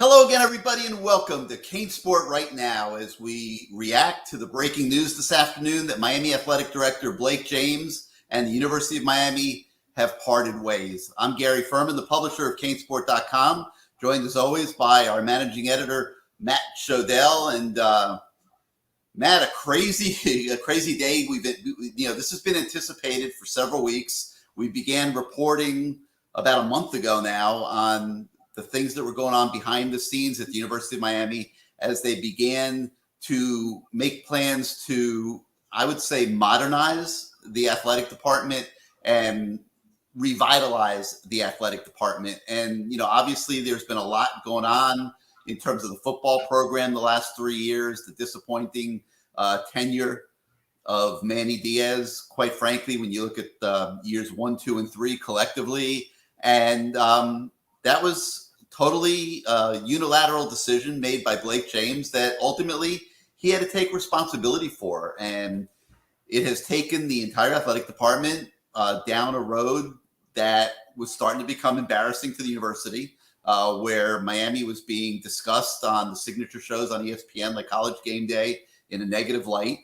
Hello again, everybody, and welcome to CaneSport right now as we react to the breaking news this afternoon that Miami Athletic Director Blake James and the University of Miami have parted ways. I'm Gary Furman, the publisher of CaneSport.com, joined as always by our managing editor, Matt Shodell. And Matt, a crazy day. This has been anticipated for several weeks. We began reporting about a month ago now on the things that were going on behind the scenes at the University of Miami as they began to make plans to, I would say, modernize the athletic department and revitalize the athletic department. And, obviously there's been a lot going on in terms of the football program the last 3 years, the disappointing tenure of Manny Diaz, quite frankly, when you look at years 1, 2, and 3 collectively. And that was totally unilateral decision made by Blake James that ultimately he had to take responsibility for. And it has taken the entire athletic department down a road that was starting to become embarrassing to the university, where Miami was being discussed on the signature shows on ESPN, like College Game Day, in a negative light.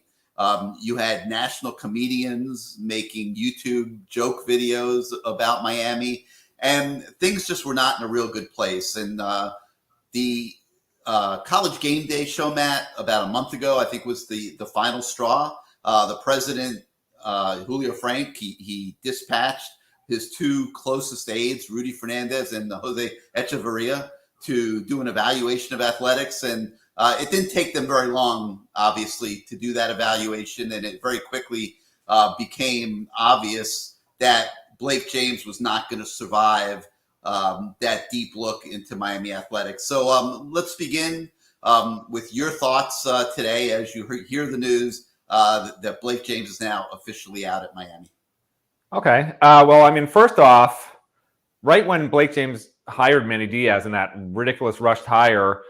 You had national comedians making YouTube joke videos about Miami, and things just were not in a real good place. And the College Game Day show, Matt, about a month ago, I think was the final straw. The president, Julio Frank, he dispatched his two closest aides, Rudy Fernandez and Jose Echeverria, to do an evaluation of athletics. And it didn't take them very long, obviously, to do that evaluation. And it very quickly became obvious that Blake James was not going to survive that deep look into Miami athletics. So let's begin with your thoughts today as you hear the news that Blake James is now officially out at Miami. Okay. First off, right when Blake James hired Manny Diaz in that ridiculous rushed hire,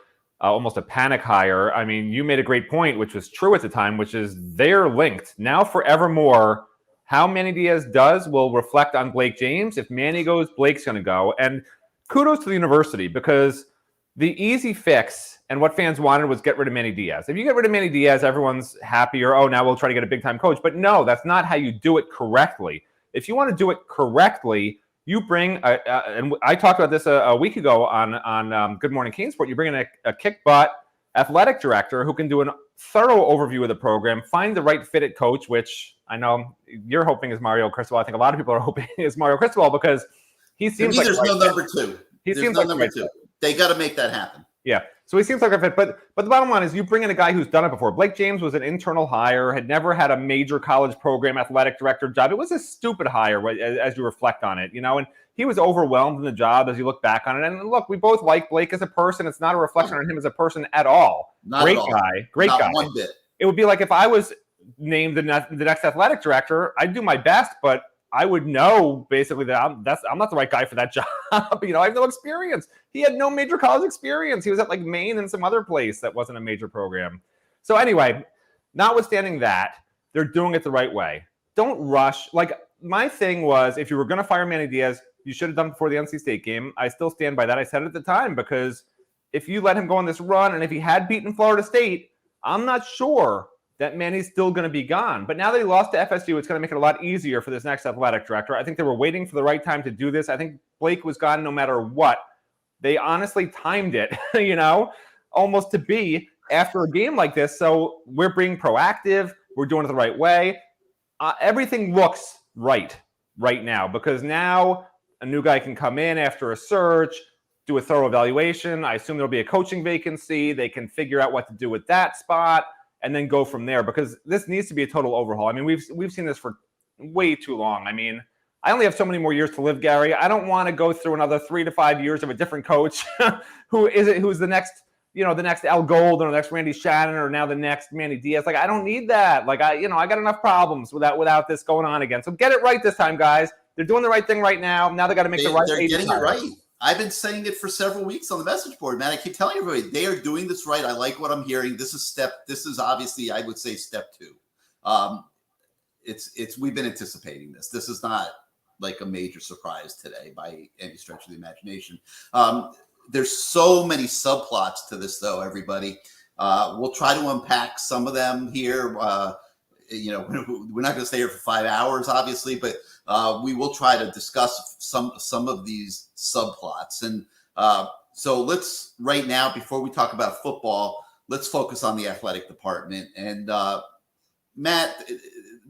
almost a panic hire, you made a great point, which was true at the time, which is they're linked. Now forevermore, how Manny Diaz does will reflect on Blake James. If Manny goes, Blake's going to go. And kudos to the university, because the easy fix and what fans wanted was get rid of Manny Diaz. If you get rid of Manny Diaz, everyone's happier. Oh, now we'll try to get a big-time coach. But no, that's not how you do it correctly. If you want to do it correctly, you bring and I talked about this a week ago on Good Morning CaneSport. You bring in a kick-butt athletic director who can do a thorough overview of the program, find the right fitted coach, which I know you're hoping is Mario Cristobal. I think a lot of people are hoping is Mario Cristobal, because he seems like there's no number two. He seems like number two. They got to make that happen. Yeah. So he seems like a fit. But the bottom line is you bring in a guy who's done it before. Blake James was an internal hire, had never had a major college program athletic director job. It was a stupid hire as you reflect on it, and he was overwhelmed in the job as you look back on it. And look, we both like Blake as a person. It's not a reflection on him as a person at all. Great guy. One bit. It would be like if I was named the next athletic director, I'd do my best, but I would know basically that I'm not the right guy for that job. I have no experience. He had no major college experience. He was at like Maine and some other place that wasn't a major program. So anyway, notwithstanding that, they're doing it the right way. Don't rush. Like, my thing was, if you were going to fire Manny Diaz, you should have done it before the NC State game. I still stand by that. I said it at the time, because if you let him go on this run, and if he had beaten Florida State, I'm not sure that Manny's still going to be gone. But now that he lost to FSU, it's going to make it a lot easier for this next athletic director. I think they were waiting for the right time to do this. I think Blake was gone no matter what. They honestly timed it, almost to be after a game like this. So we're being proactive. We're doing it the right way. Everything looks right now, because now a new guy can come in after a search, do a thorough evaluation. I assume there'll be a coaching vacancy. They can figure out what to do with that spot and then go from there, because this needs to be a total overhaul. We've seen this for way too long. I only have so many more years to live, Gary. I don't want to go through another 3 to 5 years of a different coach who's the next, the next Al Gold or the next Randy Shannon or now the next Manny Diaz. Like, I don't need that. Like, I got enough problems without this going on again. So get it right this time, guys. They're doing the right thing right now. Now they got to make the right. They're getting it right. I've been saying it for several weeks on the message board, man. I keep telling everybody they are doing this right. I like what I'm hearing. This is obviously, I would say, step 2. We've been anticipating this. This is not like a major surprise today by any stretch of the imagination. there's so many subplots to this, though, everybody. We'll try to unpack some of them here. We're not going to stay here for 5 hours, obviously, but we will try to discuss some of these subplots. And so let's, right now, before we talk about football, let's focus on the athletic department. And Matt,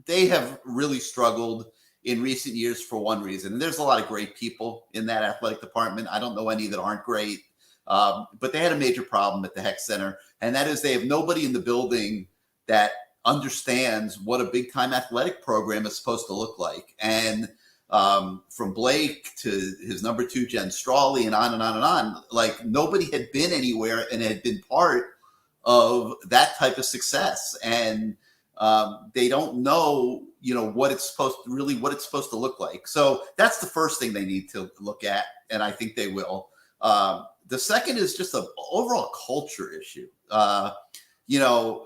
they have really struggled in recent years for one reason. And there's a lot of great people in that athletic department. I don't know any that aren't great. But they had a major problem at the Heck Center, and that is they have nobody in the building that understands what a big time athletic program is supposed to look like. And from Blake to his number 2, Jen Strawley, and on and on and on, like nobody had been anywhere and had been part of that type of success. And they don't know, what it's supposed to look like. So that's the first thing they need to look at. And I think they will. The second is just an overall culture issue.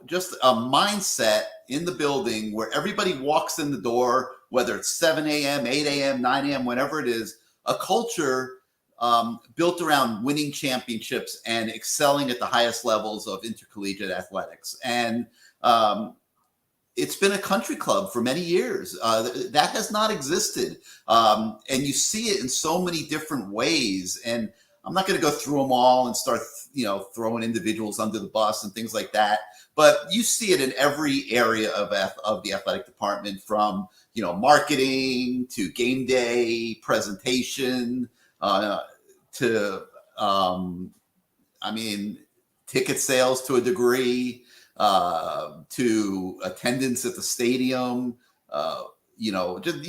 Just a mindset in the building where everybody walks in the door, whether it's 7 a.m., 8 a.m., 9 a.m., whenever it is, a culture built around winning championships and excelling at the highest levels of intercollegiate athletics. And it's been a country club for many years. That has not existed. And you see it in so many different ways. And I'm not going to go through them all and start, throwing individuals under the bus and things like that. But you see it in every area of the athletic department, from, marketing to game day presentation, to, ticket sales to a degree, to attendance at the stadium. You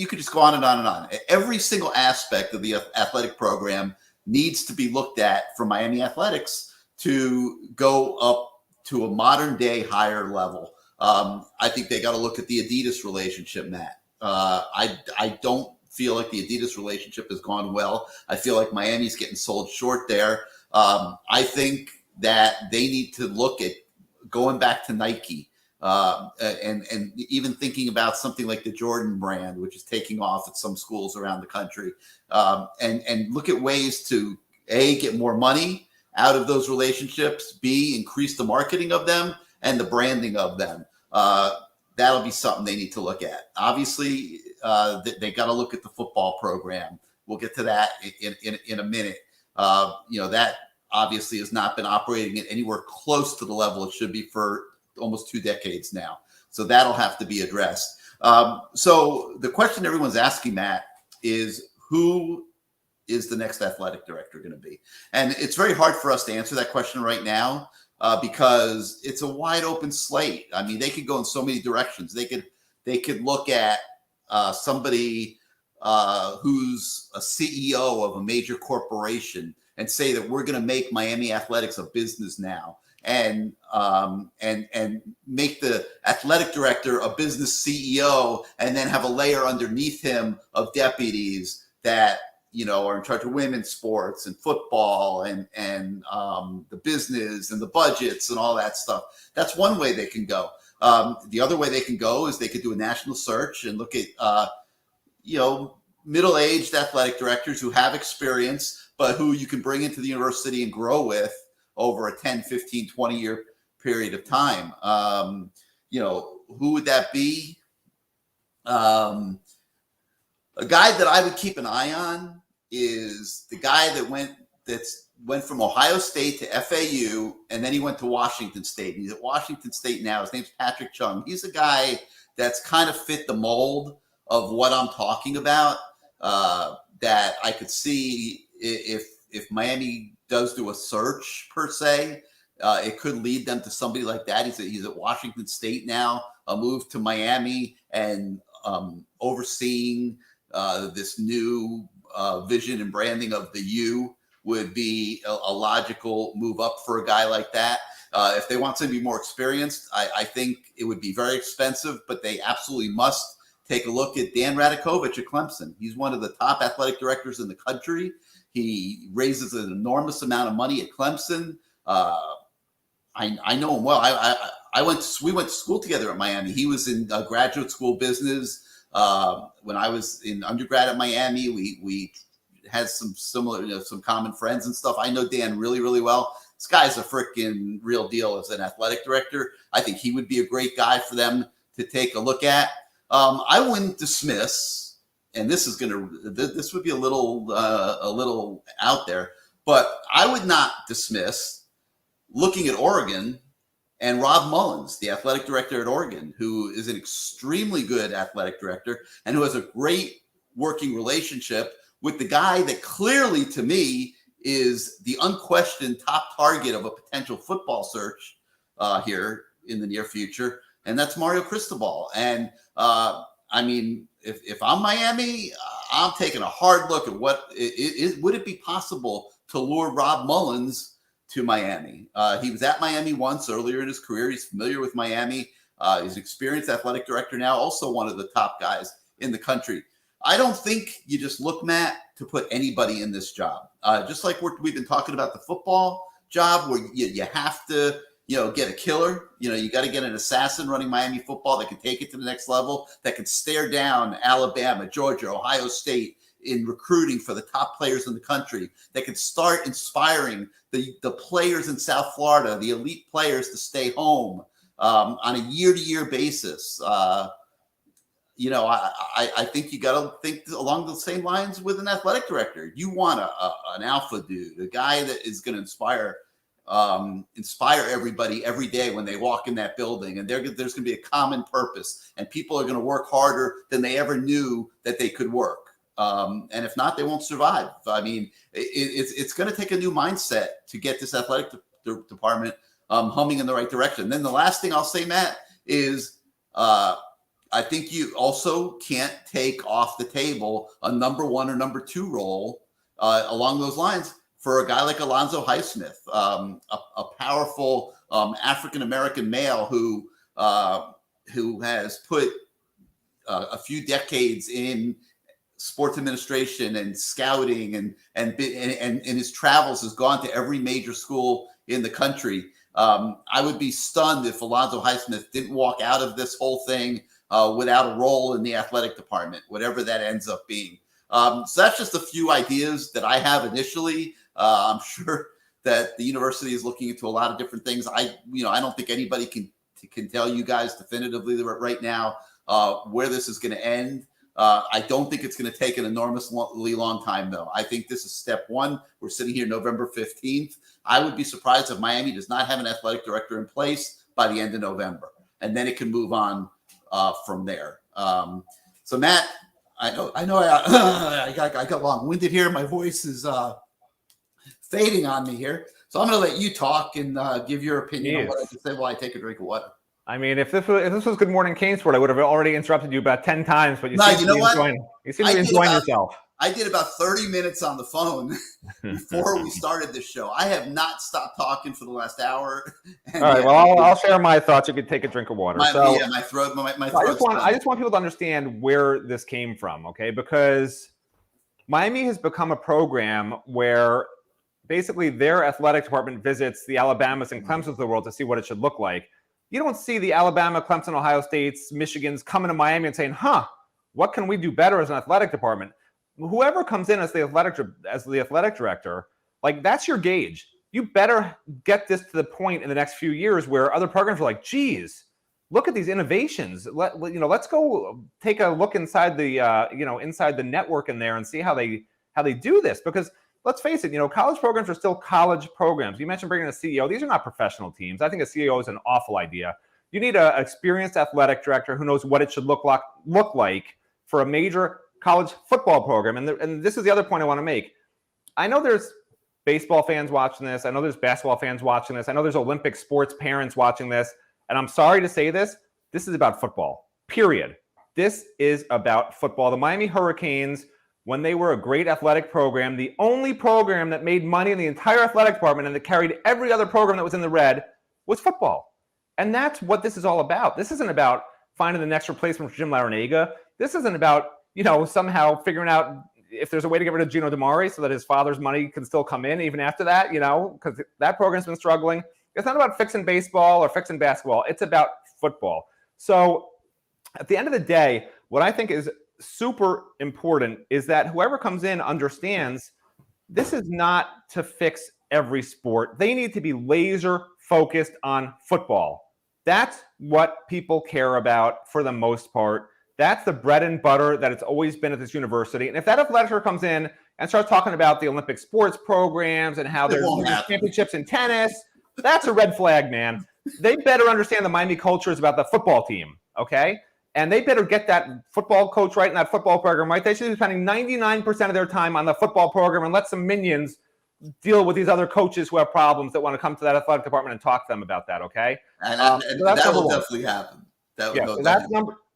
could just go on and on and on. Every single aspect of the athletic program needs to be looked at for Miami Athletics to go up to a modern day higher level. I think they got to look at the Adidas relationship, Matt. I don't feel like the Adidas relationship has gone well. I feel like Miami's getting sold short there. I think that they need to look at going back to Nike, and even thinking about something like the Jordan brand, which is taking off at some schools around the country, and look at ways to A, get more money out of those relationships, B, increase the marketing of them and the branding of them. That'll be something they need to look at. Obviously, they got to look at the football program. We'll get to that in a minute. That obviously has not been operating at anywhere close to the level it should be for almost 2 decades now. So that'll have to be addressed. So the question everyone's asking, Matt, is who is the next athletic director going to be? And it's very hard for us to answer that question right now because it's a wide open slate. I mean, they could go in so many directions. They could look at somebody who's a CEO of a major corporation and say that we're going to make Miami Athletics a business now, and make the athletic director a business CEO, and then have a layer underneath him of deputies that are in charge of women's sports and football and the business and the budgets and all that stuff. That's one way they can go. The other way they can go is they could do a national search and look at middle-aged athletic directors who have experience, but who you can bring into the university and grow with over a 10, 15, 20-year period of time. Who would that be? A guy that I would keep an eye on is the guy that went from Ohio State to FAU, and then he went to Washington State. He's at Washington State now. His name's Patrick Chung. He's a guy that's kind of fit the mold of what I'm talking about, that I could see if Miami does do a search per se, it could lead them to somebody like that. He's at Washington State now, a move to Miami and overseeing this new vision and branding of the U would be a logical move up for a guy like that. If they want somebody more experienced, I think it would be very expensive, but they absolutely must take a look at Dan Radakovich at Clemson. He's one of the top athletic directors in the country. He raises an enormous amount of money at Clemson. I know him well. We went to school together at Miami. He was in graduate school business. When I was in undergrad at Miami, we has some similar, some common friends and stuff. I know Dan really, really well. This guy's a freaking real deal as an athletic director. I think he would be a great guy for them to take a look at. I wouldn't dismiss, and this would be a little out there, but I would not dismiss looking at Oregon and Rob Mullins, the athletic director at Oregon, who is an extremely good athletic director and who has a great working relationship with the guy that clearly, to me, is the unquestioned top target of a potential football search here in the near future, and that's Mario Cristobal. And I mean, if I'm Miami, I'm taking a hard look at what would it be possible to lure Rob Mullins to Miami. He was at Miami once earlier in his career. He's familiar with Miami. He's an experienced athletic director now, also one of the top guys in the country. I don't think you just look, Matt, to put anybody in this job. Just like we've been talking about the football job, where you have to, get a killer. You got to get an assassin running Miami football that can take it to the next level, that can stare down Alabama, Georgia, Ohio State in recruiting for the top players in the country, that can start inspiring the players in South Florida, the elite players, to stay home on a year-to-year basis. I think you got to think along the same lines with an athletic director. You want an alpha dude, a guy that is going to inspire everybody every day when they walk in that building, and there's going to be a common purpose, and people are going to work harder than they ever knew that they could work. And if not, they won't survive. I mean, it's going to take a new mindset to get this athletic department humming in the right direction. And then the last thing I'll say, Matt, is I think you also can't take off the table a number one or number two role along those lines for a guy like Alonzo Highsmith, a powerful African-American male who has put a few decades in sports administration and scouting, and his travels has gone to every major school in the country. I would be stunned if Alonzo Highsmith didn't walk out of this whole thing without a role in the athletic department, whatever that ends up being. So that's just a few ideas that I have initially. I'm sure that the university is looking into a lot of different things. I don't think anybody can tell you guys definitively right now where this is going to end. I don't think it's going to take an enormously long time, though. I think this is step one. We're sitting here November 15th. I would be surprised if Miami does not have an athletic director in place by the end of November, and then it can move on from there. So, Matt, I know I got long-winded here. My voice is fading on me here. So I'm going to let you talk and give your opinion on what I just said while I take a drink of water. I mean, if this was Good Morning CaneSport, I would have already interrupted you about 10 times, but you seem to be enjoying yourself. I did about 30 minutes on the phone before we started this show. I have not stopped talking for the last hour. All right, well, I'll share my thoughts. You could take a drink of water. My throat. I just want people to understand where this came from, okay? Because Miami has become a program where basically their athletic department visits the Alabamas and Clemsons of the world to see what it should look like. You don't see the Alabama, Clemson, Ohio States, Michigans coming to Miami and saying, what can we do better as an athletic department? Whoever comes in as the athletic director, like, that's your gauge. You better get this to the point in the next few years where other programs are like, geez, look at these innovations. Let's go take a look inside the network in there and see how they do this. Because let's face it, college programs are still college programs. You mentioned bringing a CEO. These are not professional teams. I think a CEO is an awful idea. You need an experienced athletic director who knows what it should look like for a major college football program. And this is the other point I want to make. I know there's baseball fans watching this. I know there's basketball fans watching this. I know there's Olympic sports parents watching this. And I'm sorry to say this is about football, period. This is about football. The Miami Hurricanes, when they were a great athletic program, the only program that made money in the entire athletic department and that carried every other program that was in the red was football. And that's what this is all about. This isn't about finding the next replacement for Jim Larrañaga. This isn't about, somehow figuring out if there's a way to get rid of Gino DiMare so that his father's money can still come in even after that, because that program's been struggling. It's not about fixing baseball or fixing basketball. It's about football. So at the end of the day, what I think is super important is that whoever comes in understands this is not to fix every sport. They need to be laser focused on football. That's what people care about for the most part. That's the bread and butter that it's always been at this university. And if that athletic director comes in and starts talking about the Olympic sports programs and how they're winning championships in tennis, that's a red flag, man. They better understand the Miami culture is about the football team, okay? And they better get that football coach right and that football program right. They should be spending 99% of their time on the football program and let some minions deal with these other coaches who have problems that want to come to that athletic department and talk to them about that, okay? And that will definitely happen.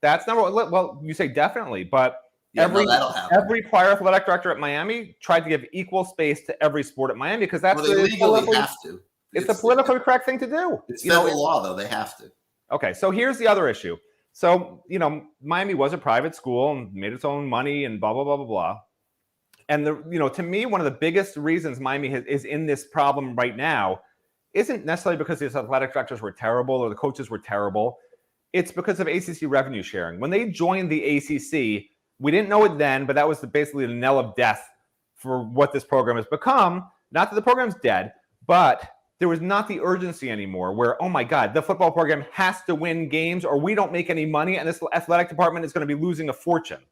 That's number one. Well, you say definitely, but every prior athletic director at Miami tried to give equal space to every sport at Miami because that's they legally have to. It's the politically correct thing to do. It's federal law, though. They have to. Okay, so here's the other issue. So, Miami was a private school and made its own money and blah, blah, blah, blah, blah. And, to me, one of the biggest reasons Miami is in this problem right now isn't necessarily because these athletic directors were terrible or the coaches were terrible. It's because of ACC revenue sharing. When they joined the ACC, we didn't know it then, but that was basically the knell of death for what this program has become. Not that the program's dead, but there was not the urgency anymore where, oh my God, the football program has to win games or we don't make any money and this athletic department is going to be losing a fortune.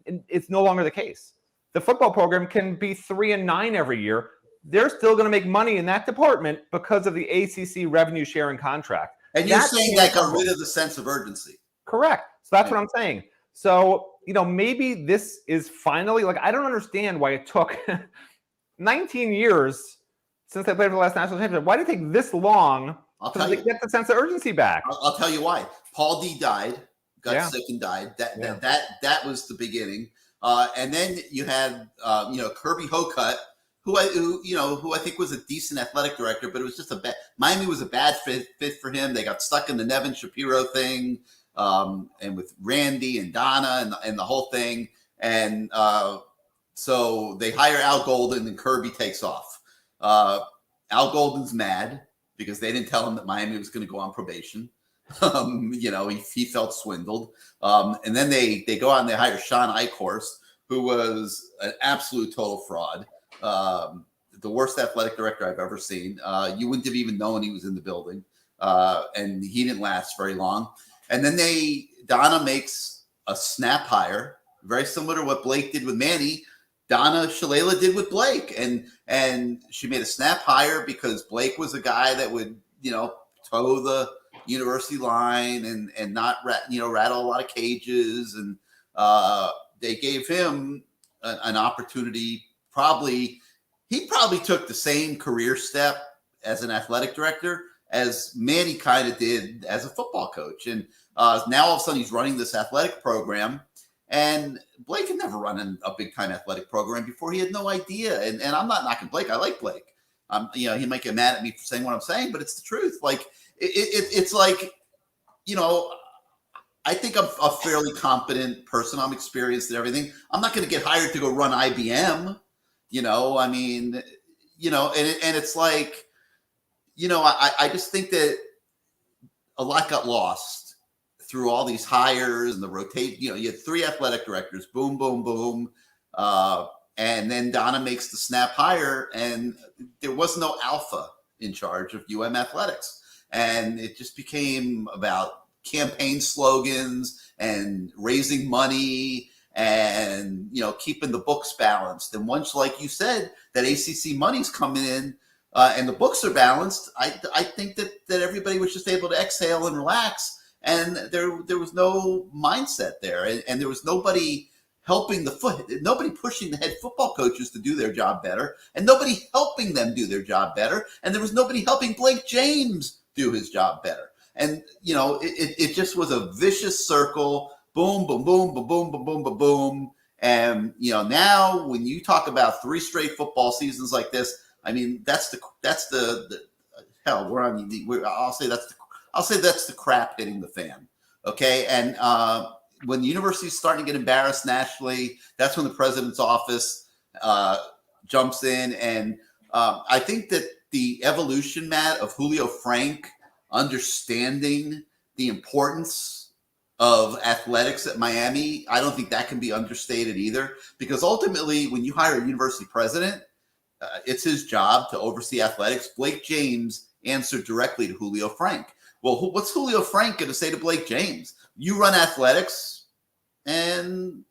It's no longer the case. The football program can be 3-9 every year. They're still going to make money in that department because of the ACC revenue sharing contract. And you're saying that got rid of the sense of urgency. Correct. So that's what I'm saying. So, maybe this is finally, I don't understand why it took 19 years since they played for the last national championship. Why did it take this long to get the sense of urgency back? I'll tell you why. Paul D died, got sick and died. That was the beginning. And then you had Kirby Hocutt, who I think was a decent athletic director, but it was just Miami was a bad fit for him. They got stuck in the Nevin Shapiro thing, and with Randy and Donna and the whole thing. And so they hire Al Golden and Kirby takes off. Al Golden's mad because they didn't tell him that Miami was going to go on probation. He felt swindled. And then they go out and they hire Sean Eichhorst, who was an absolute total fraud. The worst athletic director I've ever seen. You wouldn't have even known he was in the building. And he didn't last very long. And then Donna makes a snap hire, very similar to what Blake did with Manny. Donna Shalala did with Blake, and she made a snap hire because Blake was a guy that would, toe the university line and not rattle a lot of cages, and they gave him an opportunity. He probably took the same career step as an athletic director as Manny kind of did as a football coach, and now all of a sudden he's running this athletic program. And Blake had never run a big-time athletic program before. He had no idea. And I'm not knocking Blake. I like Blake. He might get mad at me for saying what I'm saying, but it's the truth. It's like, I think I'm a fairly competent person. I'm experienced and everything. I'm not going to get hired to go run IBM. And it's like, I just think that a lot got lost through all these hires and the rotate. You had 3 athletic directors, boom, boom, boom. And then Donna makes the snap hire, and there was no alpha in charge of UM athletics. And it just became about campaign slogans and raising money and, keeping the books balanced. And once, like you said, that ACC money's coming in and the books are balanced, I think that everybody was just able to exhale and relax. And there was no mindset there, and there was nobody helping nobody pushing the head football coaches to do their job better, and nobody helping them do their job better, and there was nobody helping Blake James do his job better. And it just was a vicious circle. Boom, boom, boom, boom, boom, boom, boom, boom, boom. And now when you talk about 3 straight football seasons like this, I mean that's the hell. I'll say that's the crap hitting the fan. Okay. And when the university is starting to get embarrassed nationally, that's when the president's office jumps in. And I think that the evolution, Matt, of Julio Frank understanding the importance of athletics at Miami, I don't think that can be understated either. Because ultimately, when you hire a university president, it's his job to oversee athletics. Blake James answered directly to Julio Frank. Well, what's Julio Frank going to say to Blake James? You run athletics, and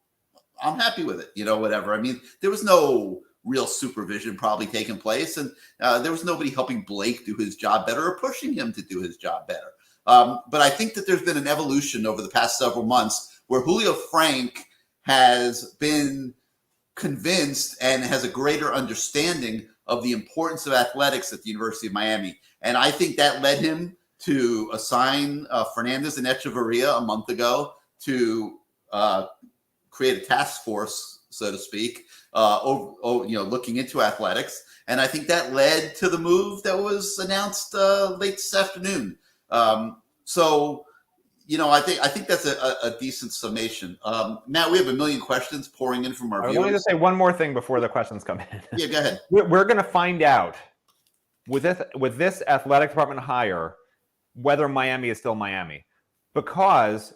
I'm happy with it. Whatever. I mean, there was no real supervision probably taking place, and there was nobody helping Blake do his job better or pushing him to do his job better. But I think that there's been an evolution over the past several months where Julio Frank has been convinced and has a greater understanding of the importance of athletics at the University of Miami. And I think that led him to assign Fernandez and Echeverria a month ago to create a task force, so to speak, looking into athletics. And I think that led to the move that was announced late this afternoon. I think that's a decent summation. Matt, we have a million questions pouring in from our viewers. I wanted to say one more thing before the questions come in. Yeah, go ahead. We're going to find out with this athletic department hire whether Miami is still Miami, because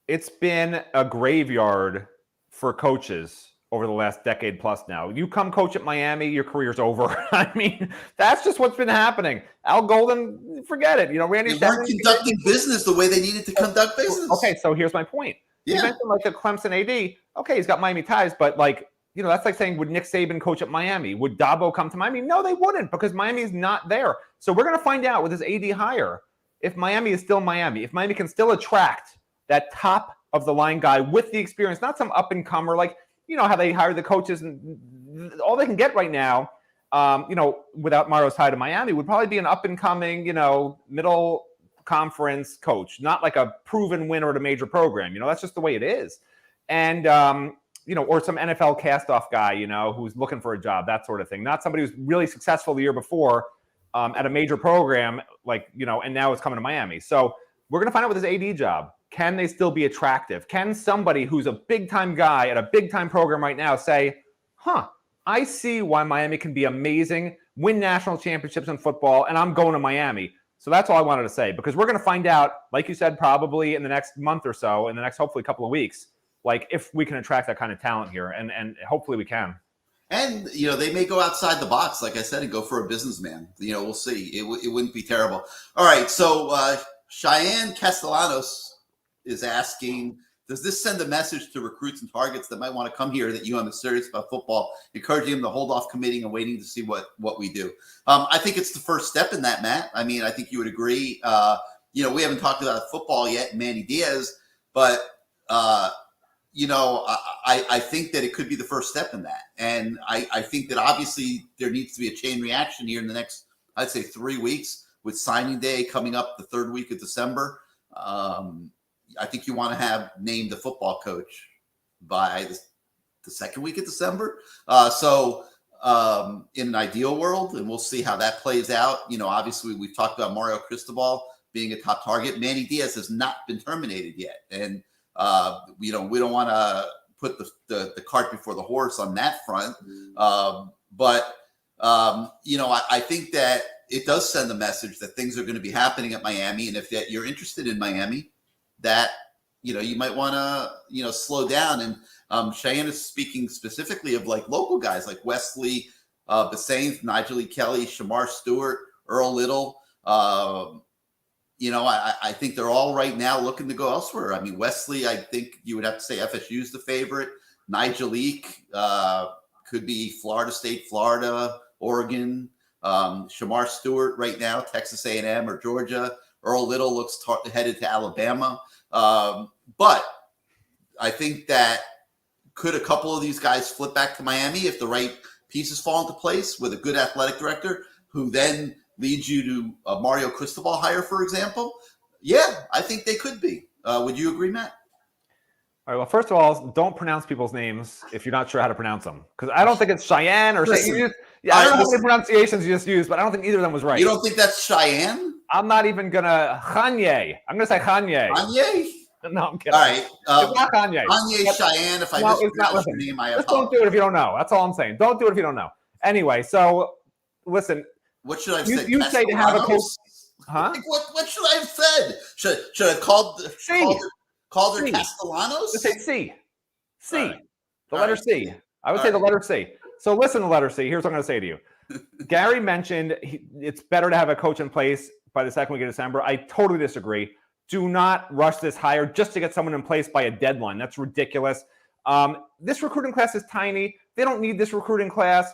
it's been a graveyard for coaches over the last decade plus now. You come coach at Miami, your career's over. I mean, that's just what's been happening. Al Golden, forget it. Randy they weren't conducting business the way they needed to conduct business. Okay, so here's my point. Yeah. You mentioned like the Clemson AD. Okay, he's got Miami ties, but that's like saying, would Nick Saban coach at Miami? Would Dabo come to Miami? No, they wouldn't, because Miami's not there. So we're going to find out with this AD hire if Miami is still Miami, if Miami can still attract that top of the line guy with the experience, not some up and comer like, how they hire the coaches and all they can get right now, without Mario's tie to Miami would probably be an up and coming, middle conference coach, not like a proven winner at a major program. That's just the way it is. And, or some NFL cast-off guy, who's looking for a job, that sort of thing. Not somebody who's really successful the year before at a major program, and now it's coming to Miami. So we're going to find out with his AD job. Can they still be attractive? Can somebody who's a big-time guy at a big-time program right now say, I see why Miami can be amazing, win national championships in football, and I'm going to Miami. So that's all I wanted to say, because we're going to find out, like you said, probably in the next month or so, in the next hopefully couple of weeks, if we can attract that kind of talent here, and hopefully we can. And, they may go outside the box, like I said, and go for a businessman. We'll see. It wouldn't be terrible. All right, so Cheyenne Castellanos is asking, does this send a message to recruits and targets that might want to come here that UM is serious about football, encouraging them to hold off committing and waiting to see what we do? I think it's the first step in that, Matt. I mean, I think you would agree. We haven't talked about football yet, Manny Diaz, but I think that it could be the first step in that. And I think that obviously there needs to be a chain reaction here in the next, I'd say 3 weeks, with signing day coming up the third week of December. I think you want to have named a football coach by the second week of December. So in an ideal world, and we'll see how that plays out. Obviously we've talked about Mario Cristobal being a top target. Manny Diaz has not been terminated yet. And, we don't want to put the cart before the horse on that front. But I think that it does send a message that things are going to be happening at Miami. And if you're interested in Miami, that, you might want to, slow down. And Cheyenne is speaking specifically of local guys like Wesley Basainth, Nigel E. Kelly, Shamar Stewart, Earl Little. I think they're all right now looking to go elsewhere. I mean, Wesley, I think you would have to say FSU's the favorite. Nigel Eek could be Florida State, Florida, Oregon. Shamar Stewart right now, Texas A&M or Georgia. Earl Little looks headed to Alabama. But I think that could a couple of these guys flip back to Miami if the right pieces fall into place with a good athletic director who then leads you to a Mario Cristobal hire, for example? Yeah, I think they could be. Would you agree, Matt? All right, well, first of all, don't pronounce people's names if you're not sure how to pronounce them. Because I don't think it's Cheyenne or Cheyenne. I don't know how many pronunciations you just used, but I don't think either of them was right. You don't think that's Cheyenne? I'm not even going to Kanye. I'm going to say Kanye. Kanye? No, I'm kidding. All right. It's not Kanye. Kanye, Cheyenne, if I mispronounced your name, I apologize. Just don't do it if you don't know. That's all I'm saying. Don't do it if you don't know. Anyway, so listen. What should I have said? You say to have a coach. Huh? What should I have said? Should I have called it? Calder C. Castellanos? Let's say C. C. All right. The All letter right. C. I would All say the right. letter C. So listen to letter C. Here's what I'm going to say to you. Gary mentioned it's better to have a coach in place by the second week of December. I totally disagree. Do not rush this hire just to get someone in place by a deadline. That's ridiculous. This recruiting class is tiny. They don't need this recruiting class.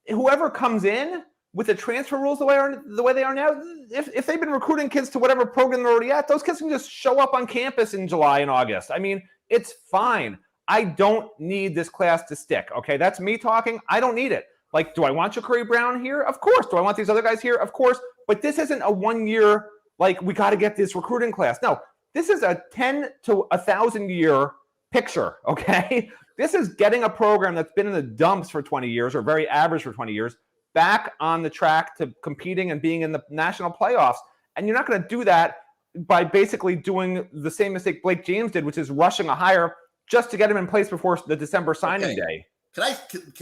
Whoever comes in with the transfer rules the way they are now, if they've been recruiting kids to whatever program they're already at, those kids can just show up on campus in July and August. I mean, it's fine. I don't need this class to stick. Okay, that's me talking. I don't need it. Like, do I want Ja'Cory Brown here? Of course. Do I want these other guys here? Of course. But this isn't a 1 year, like, we got to get this recruiting class. No, this is a 10 to 1,000 year picture, okay? This is getting a program that's been in the dumps for 20 years or very average for 20 years back on the track to competing and being in the national playoffs. And you're not going to do that by basically doing the same mistake Blake James did, which is rushing a hire just to get him in place before the December signing day. Can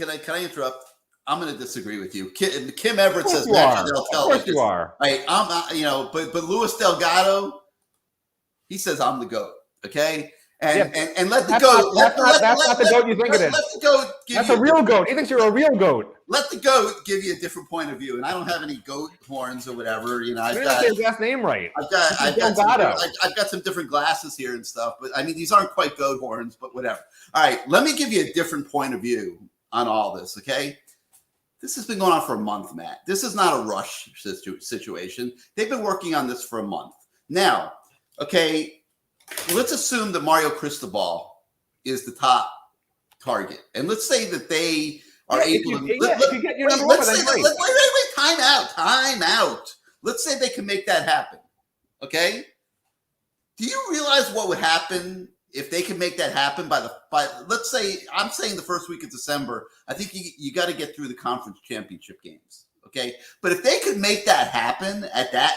I interrupt? I'm going to disagree with you. Kim Everett says Of course you are. Right, but Luis Delgado, he says I'm the GOAT. Okay, and let the GOAT. That's not the GOAT you think it is. Let the GOAT. That's a real GOAT. He thinks you're a real GOAT. Let the GOAT give you a different point of view, and I don't have any goat horns or whatever. You know, I've got his last name right. I've got some different glasses here and stuff, but I mean these aren't quite goat horns, but whatever. All right, let me give you a different point of view on all this. Okay. This has been going on for a month, Matt. This is not a rush situation. They've been working on this for a month. Now, okay, let's assume that Mario Cristobal is the top target. And let's say that they are able to... if you get your number one, then great. Wait, time out. Let's say they can make that happen, okay? Do you realize what would happen if they can make that happen by let's say, I'm saying the first week of December? I think you got to get through the conference championship games. Okay. But if they could make that happen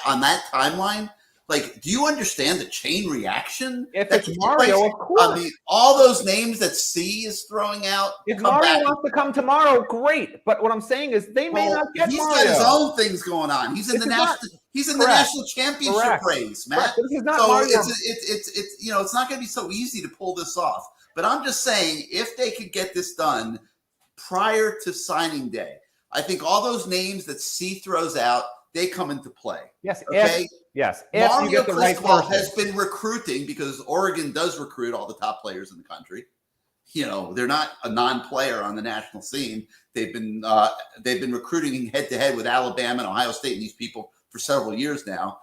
on that timeline, like, do you understand the chain reaction? If it's Mario, of course. I mean, all those names that C is throwing out. If Mario wants to come tomorrow, great. But what I'm saying is they may not get Mario. He's got his own things going on. He's in the national championship race, Matt. This is not Mario. It's not going to be so easy to pull this off. But I'm just saying, if they could get this done prior to signing day, I think all those names that C throws out, they come into play. Yes. Okay. Yes. Mario Cristobal has been recruiting, because Oregon does recruit all the top players in the country. You know, they're not a non-player on the national scene. They've been recruiting head to head with Alabama and Ohio State and these people for several years now.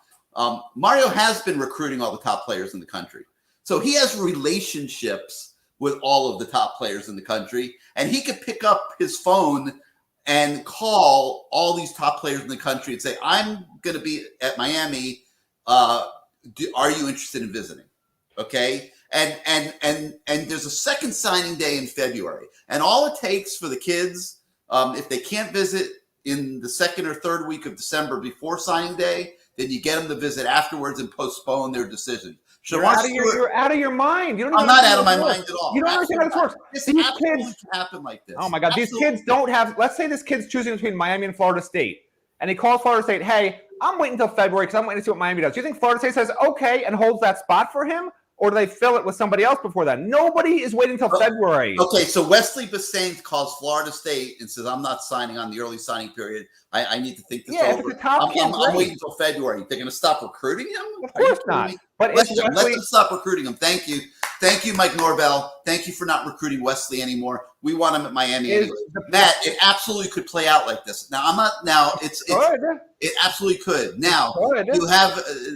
Mario has been recruiting all the top players in the country. So he has relationships with all of the top players in the country, and he could pick up his phone and call all these top players in the country and say, I'm going to be at Miami. Are you interested in visiting? Okay. And there's a second signing day in February. And all it takes for the kids, if they can't visit in the second or third week of December before signing day, then you get them to visit afterwards and postpone their decision. You're out of your mind. I'm not out of my mind at all. You don't understand how this works. These kids happen like this. Oh my God. These kids don't have, let's say this kid's choosing between Miami and Florida State. And he calls Florida State, hey, I'm waiting until February because I'm waiting to see what Miami does. Do you think Florida State says okay and holds that spot for him? Or do they fill it with somebody else before that? Nobody is waiting until February. Okay, so Wesley Bassane calls Florida State and says, I'm not signing on the early signing period. I need to think this over. If it's a top kid, I'm waiting until February. They're going to stop recruiting him? Of course not. But let them stop recruiting him. Thank you. Thank you, Mike Norvell. Thank you for not recruiting Wesley anymore. We want him at Miami anyway. Matt, it absolutely could play out like this. Now, it absolutely could. Now,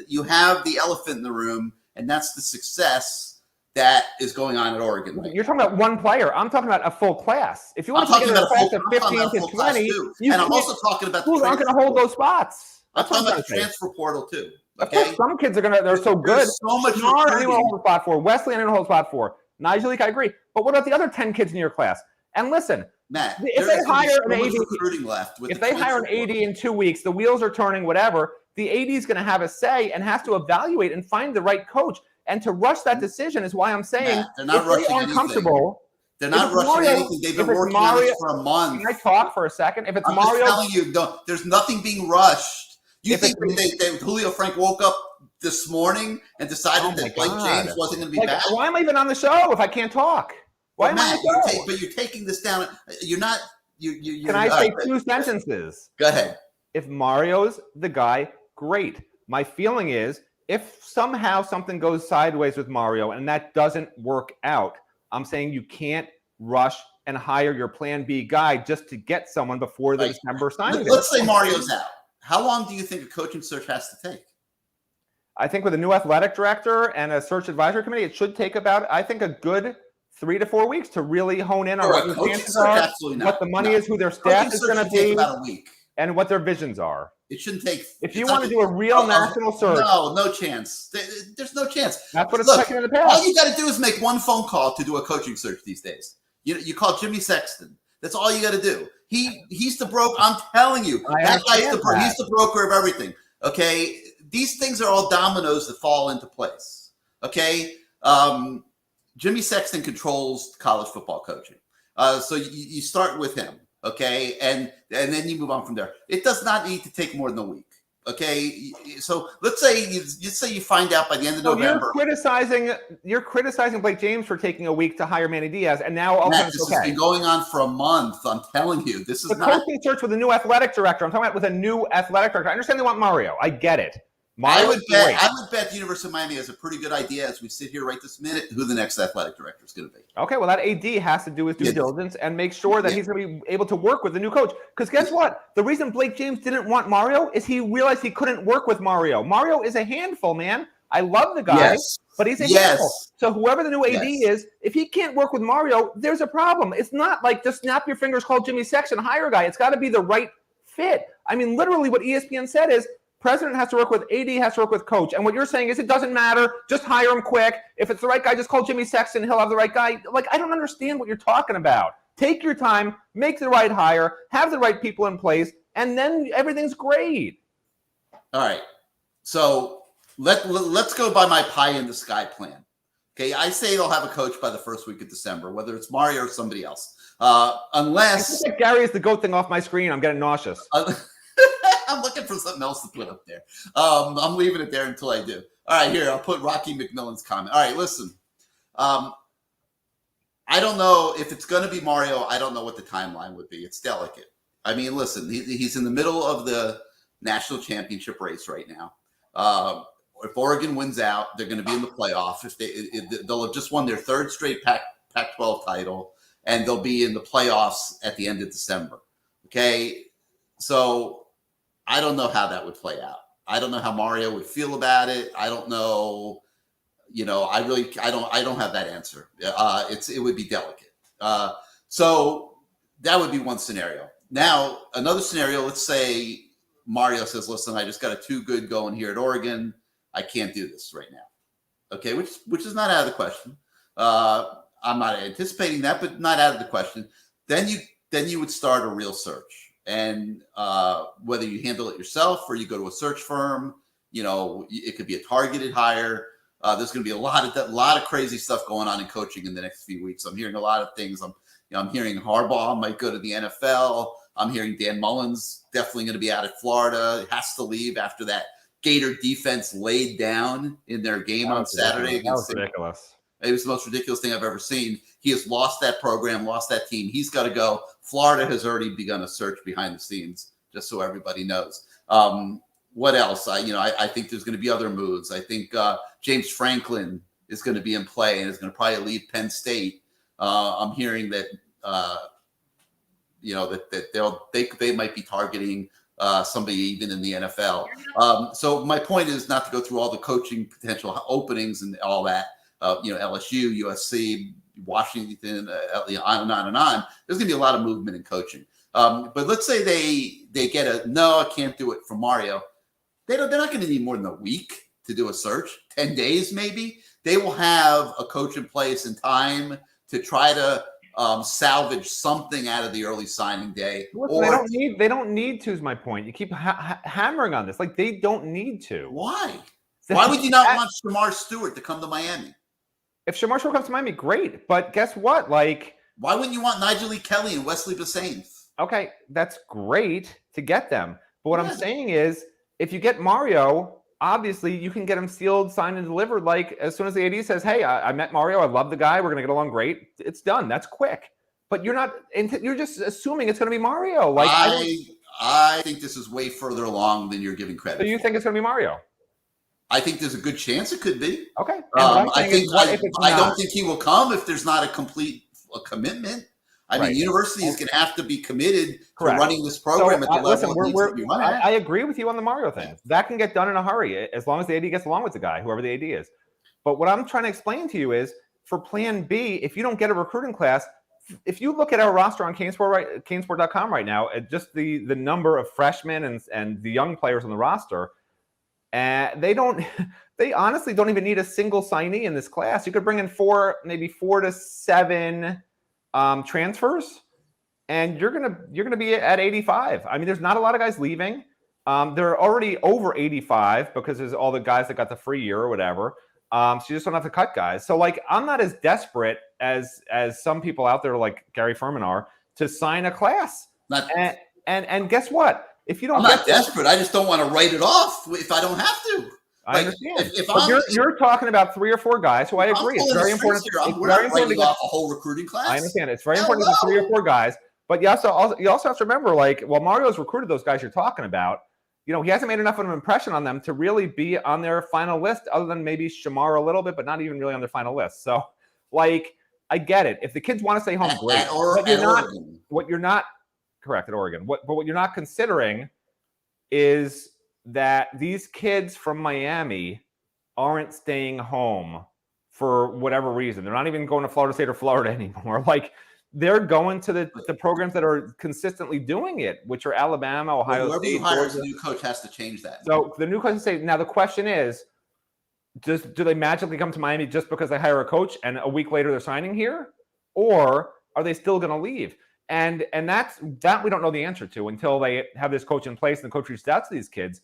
you have the elephant in the room, and that's the success that is going on at Oregon. Right? You're talking about one player. I'm talking about a full class. If you want to get a class of 15 to 20, and I'm also talking about who's not going to hold those spots. I'm talking about the transfer portal too. Okay? Of course, some kids they're so good. There's so much Smart, anyone hold a spot for. Wesley, anyone hold a spot for. Nigel, I agree. But what about the other 10 kids in your class? And listen, Matt, if they hire an AD, if they hire an AD in 2 weeks, the wheels are turning, whatever. The AD is going to have a say and have to evaluate and find the right coach. And to rush that decision is why I'm saying Matt, they're not rushing anything. They're not rushing anything. They've been working on it for a month. Can I talk for a second? If it's I'm Mario, just telling you, there's nothing being rushed. You think that Julio Frank woke up this morning and decided that Blake James wasn't going to be back? Why am I even on the show if I can't talk? Why am I on the show? But you're taking this down. You're not. Can I say two sentences? Go ahead. If Mario's the guy, great. My feeling is if somehow something goes sideways with Mario and that doesn't work out, I'm saying you can't rush and hire your plan B guy just to get someone before the December signing. Let's say Mario's out. How long do you think a coaching search has to take? I think with a new athletic director and a search advisory committee, it should take about, I think, a good 3 to 4 weeks to really hone in on what your chances are, what the money is, who their staff is going to be, about a week. And what their visions are. It shouldn't take. If you want to do a real national search, no chance. There's no chance. That's what it's taken in the past. All you got to do is make one phone call to do a coaching search these days. You call Jimmy Sexton. That's all you got to do. He's the broker. I'm telling you, that guy's he's the broker of everything. Okay, these things are all dominoes that fall into place. Okay, Jimmy Sexton controls college football coaching, so you start with him. Okay, and then you move on from there. It does not need to take more than a week. Okay, so let's say you find out by the end of November. You're criticizing Blake James for taking a week to hire Manny Diaz, and now this has been going on for a month. I'm telling you, this is the coaching search with a new athletic director. I'm talking about with a new athletic director. I understand they want Mario. I get it. I would bet the University of Miami has a pretty good idea as we sit here right this minute who the next athletic director is going to be. Okay, well, that AD has to do his due diligence and make sure that he's going to be able to work with the new coach. Because guess what? The reason Blake James didn't want Mario is he realized he couldn't work with Mario. Mario is a handful, man. I love the guy, but he's a handful. So whoever the new AD is, if he can't work with Mario, there's a problem. It's not like just snap your fingers, call Jimmy Sexton, hire a guy. It's got to be the right fit. I mean, literally what ESPN said is, president has to work with AD, has to work with coach. And what you're saying is it doesn't matter. Just hire him quick. If it's the right guy, just call Jimmy Sexton. He'll have the right guy. Like, I don't understand what you're talking about. Take your time, make the right hire, have the right people in place, and then everything's great. All right. So let's go by my pie in the sky plan. Okay. I say they'll have a coach by the first week of December, whether it's Mario or somebody else. Unless Gary is the goat thing off my screen. I'm getting nauseous. I'm looking for something else to put up there. I'm leaving it there until I do. All right, here, I'll put Rocky McMillan's comment. All right, listen. I don't know if it's going to be Mario. I don't know what the timeline would be. It's delicate. I mean, listen, he's in the middle of the national championship race right now. If Oregon wins out, they're going to be in the playoff. They'll have just won their third straight Pac-12 title, and they'll be in the playoffs at the end of December. Okay, so I don't know how that would play out. I don't know how Mario would feel about it. I don't know. I don't have that answer. It would be delicate. So that would be one scenario. Now, another scenario, let's say Mario says, listen, I just got a too good going here at Oregon. I can't do this right now. Okay, which is not out of the question. I'm not anticipating that, but not out of the question. Then you would start a real search. And whether you handle it yourself or you go to a search firm, it could be a targeted hire. There's going to be a lot of crazy stuff going on in coaching in the next few weeks. I'm hearing a lot of things. I'm hearing Harbaugh might go to the NFL. I'm hearing Dan Mullen's definitely going to be out at Florida. He has to leave after that Gator defense laid down in their game on Saturday. That was ridiculous. It was the most ridiculous thing I've ever seen. He has lost that program, lost that team. He's got to go. Florida has already begun a search behind the scenes, just so everybody knows. What else? I think there's going to be other moves. I think James Franklin is going to be in play and is going to probably leave Penn State. I'm hearing that that they might be targeting somebody even in the NFL. So my point is not to go through all the coaching potential openings and all that. LSU, USC, Washington, on and on and on. There's going to be a lot of movement in coaching. But let's say they get I can't do it for Mario. They're not going to need more than a week to do a search, 10 days maybe. They will have a coach in place in time to try to salvage something out of the early signing day. Listen, they don't need to is my point. You keep hammering on this. Like, they don't need to. Why? Why would you not want Shamar Stewart to come to Miami? If Shamar Stewart comes to Miami, great. But guess what? Like, why wouldn't you want Nigel Lee Kelly and Wesley Bissainthe? Okay, that's great to get them. But what I'm saying is, if you get Mario, obviously you can get him sealed, signed, and delivered. Like as soon as the AD says, "Hey, I met Mario. I love the guy. We're gonna get along great." It's done. That's quick. But you're just assuming it's gonna be Mario. Like I think this is way further along than you're giving credit. So you think it's gonna be Mario? I think there's a good chance it could be. Okay. I don't think he will come if there's not a complete commitment. I mean, the university is going to have to be committed to running this program at the level it needs to be run at. I agree with you on the Mario thing. That can get done in a hurry as long as the AD gets along with the guy, whoever the AD is. But what I'm trying to explain to you is, for Plan B, if you don't get a recruiting class, if you look at our roster on CaneSport.com right now, at just the number of freshmen and the young players on the roster, they honestly don't even need a single signee in this class. You could bring in maybe 4 to 7 transfers, and you're gonna be at 85. I mean, there's not a lot of guys leaving. They're already over 85 because there's all the guys that got the free year or whatever. So you just don't have to cut guys. So like, I'm not as desperate as some people out there like Gary Furman are to sign a class. And guess what? If you don't, I'm not desperate. I just don't want to write it off if I don't have to. I understand. You're talking about 3 or 4 guys who I agree. It's very important. We're not writing off a whole recruiting class. I understand. It's very important to get 3 or 4 guys. But you also have to remember, like, while Mario's recruited those guys you're talking about, you know, he hasn't made enough of an impression on them to really be on their final list, other than maybe Shamar a little bit, but not even really on their final list. So, like, I get it. If the kids want to stay home, great. What you're not correct at Oregon. But what you're not considering is that these kids from Miami aren't staying home for whatever reason. They're not even going to Florida State or Florida anymore. Like, they're going to the programs that are consistently doing it, which are Alabama, Ohio State. Whoever you hire as a new coach has to change that. So the new coach say, now the question is, do they magically come to Miami just because they hire a coach and a week later they're signing here? Or are they still going to leave? And that we don't know the answer to until they have this coach in place and the coach reaches out to these kids.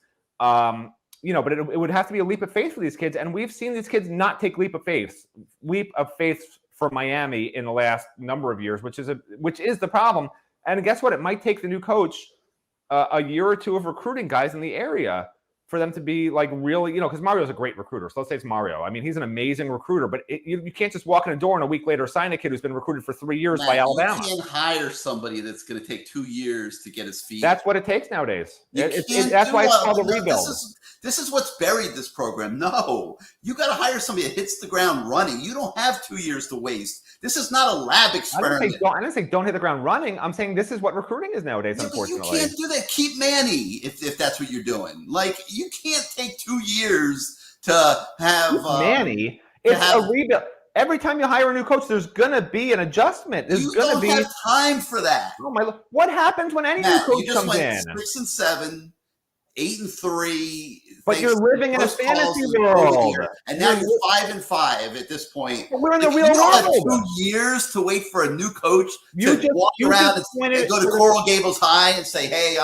You know, but it would have to be a leap of faith for these kids. And we've seen these kids not take leap of faith for Miami in the last number of years, which is the problem. And guess what? It might take the new coach a year or 2 of recruiting guys in the area for them to be like really, you know, because Mario's a great recruiter. So let's say it's Mario. I mean, he's an amazing recruiter, but you can't just walk in a door and a week later sign a kid who's been recruited for 3 years by Alabama. You can't hire somebody that's going to take 2 years to get his feet. That's what it takes nowadays. That's why it's called a rebuild. This is what's buried this program. No, you got to hire somebody that hits the ground running. You don't have 2 years to waste. This is not a lab experiment. I didn't say don't hit the ground running. I'm saying this is what recruiting is nowadays, unfortunately. You can't do that. Keep Manny if that's what you're doing. Like, you can't take 2 years to have Manny. It's a rebuild. Every time you hire a new coach, there's going to be an adjustment. There's going to be have time for that. Oh my! What happens when any new coach comes in? 6-7, 8-3. But you're living in a fantasy world, and now you're 5-5 at this point. But we're in the real world. 2 years to wait for a new coach to walk around and go to Coral Gables High and say, "Hey,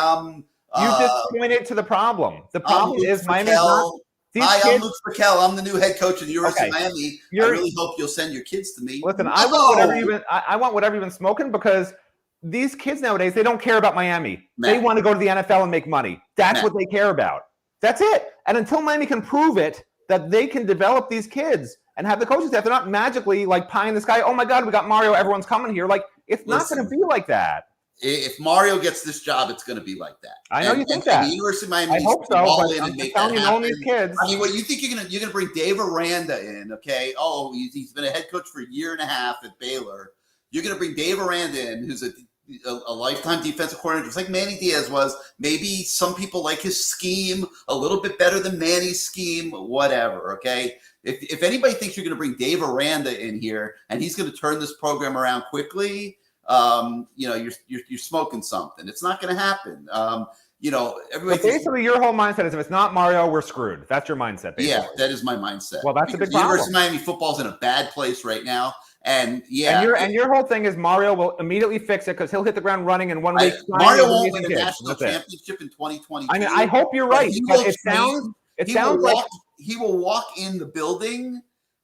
you just pointed to the problem. The problem is Miami's not. Hi, I'm Luke Raquel. I'm the new head coach of the University of Miami. I really hope you'll send your kids to me. Listen, I want whatever you've been smoking, because these kids nowadays, they don't care about Miami. They want to go to the NFL and make money. That's what they care about. That's it. And until Miami can prove it, that they can develop these kids and have the coaching staff, they're not magically like pie in the sky. Oh my God, we got Mario. Everyone's coming here. Like, it's not going to be like that. If Mario gets this job, it's going to be like that. I know you think that. The University of Miami. I hope so. But I'm telling you, all these kids. I mean, what you think you're gonna bring Dave Aranda in? Okay. Oh, he's been a head coach for 1.5 years at Baylor. You're gonna bring Dave Aranda in, who's a lifetime defensive coordinator, just like Manny Diaz was. Maybe some people like his scheme a little bit better than Manny's scheme. Whatever. Okay. If anybody thinks you're gonna bring Dave Aranda in here and he's gonna turn this program around quickly, you know, you're smoking something. It's not going to happen. You know, everybody. So basically, your whole mindset is if it's not Mario, we're screwed. That's your mindset. Basically. Yeah, that is my mindset. Well, that's a big problem. University of Miami football's in a bad place right now, and your whole thing is Mario will immediately fix it because he'll hit the ground running in 1 week. Mario won't win a national championship in 2022. I mean, I hope you're right. It sounds like he will walk in the building,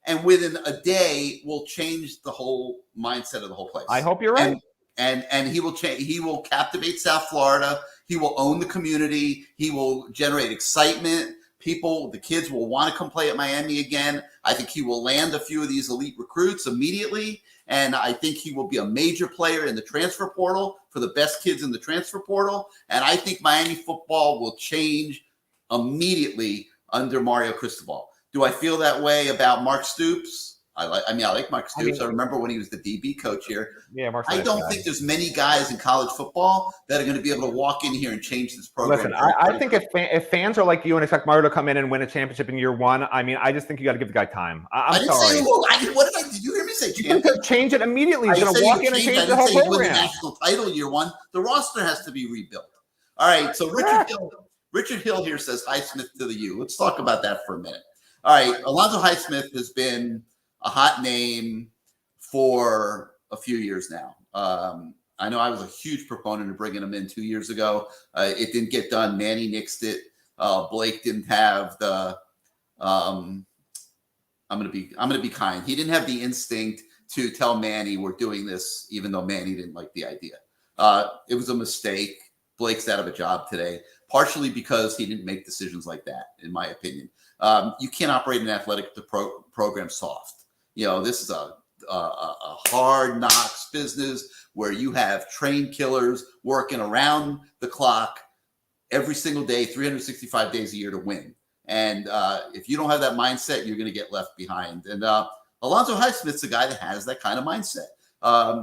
and within a day will change the whole mindset of the whole place. I hope you're right. And he will change. He will captivate South Florida. He will own the community. He will generate excitement. The kids will want to come play at Miami again. I think he will land a few of these elite recruits immediately. And I think he will be a major player in the transfer portal for the best kids in the transfer portal. And I think Miami football will change immediately under Mario Cristobal. Do I feel that way about Mark Stoops? I like Mark Stoops. I remember when he was the DB coach here. Yeah, Mark's I don't think there's many guys in college football that are going to be able to walk in here and change this program. Listen, I think if fans are like you and expect Mario to come in and win a championship in year one, I just think you got to give the guy time. I'm sorry. Did you hear me say champion? Change it immediately. He's going to walk in and change the whole program. Win the national title year one. The roster has to be rebuilt. All right, so Richard Hill here says Highsmith to the U. Let's talk about that for a minute. All right, Alonzo Highsmith has been a hot name for a few years now. I know I was a huge proponent of bringing him in 2 years ago. It didn't get done. Manny nixed it. Blake didn't have the. I'm gonna be kind. He didn't have the instinct to tell Manny we're doing this, even though Manny didn't like the idea. It was a mistake. Blake's out of a job today, partially because he didn't make decisions like that, in my opinion. You can't operate an athletic program soft. This is a hard knocks business where you have trained killers working around the clock every single day, 365 days a year to win. And if you don't have that mindset, you're going to get left behind. And Alonzo Highsmith's a guy that has that kind of mindset.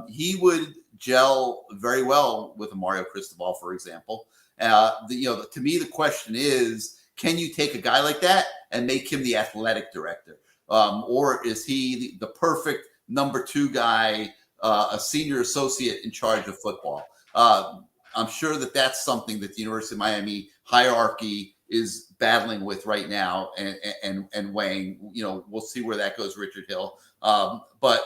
He would gel very well with Mario Cristobal, for example. To me, the question is, can you take a guy like that and make him the athletic director? Or is he the perfect number two guy, a senior associate in charge of football? I'm sure that's something that the University of Miami hierarchy is battling with right now and weighing. We'll see where that goes, Richard Hill. But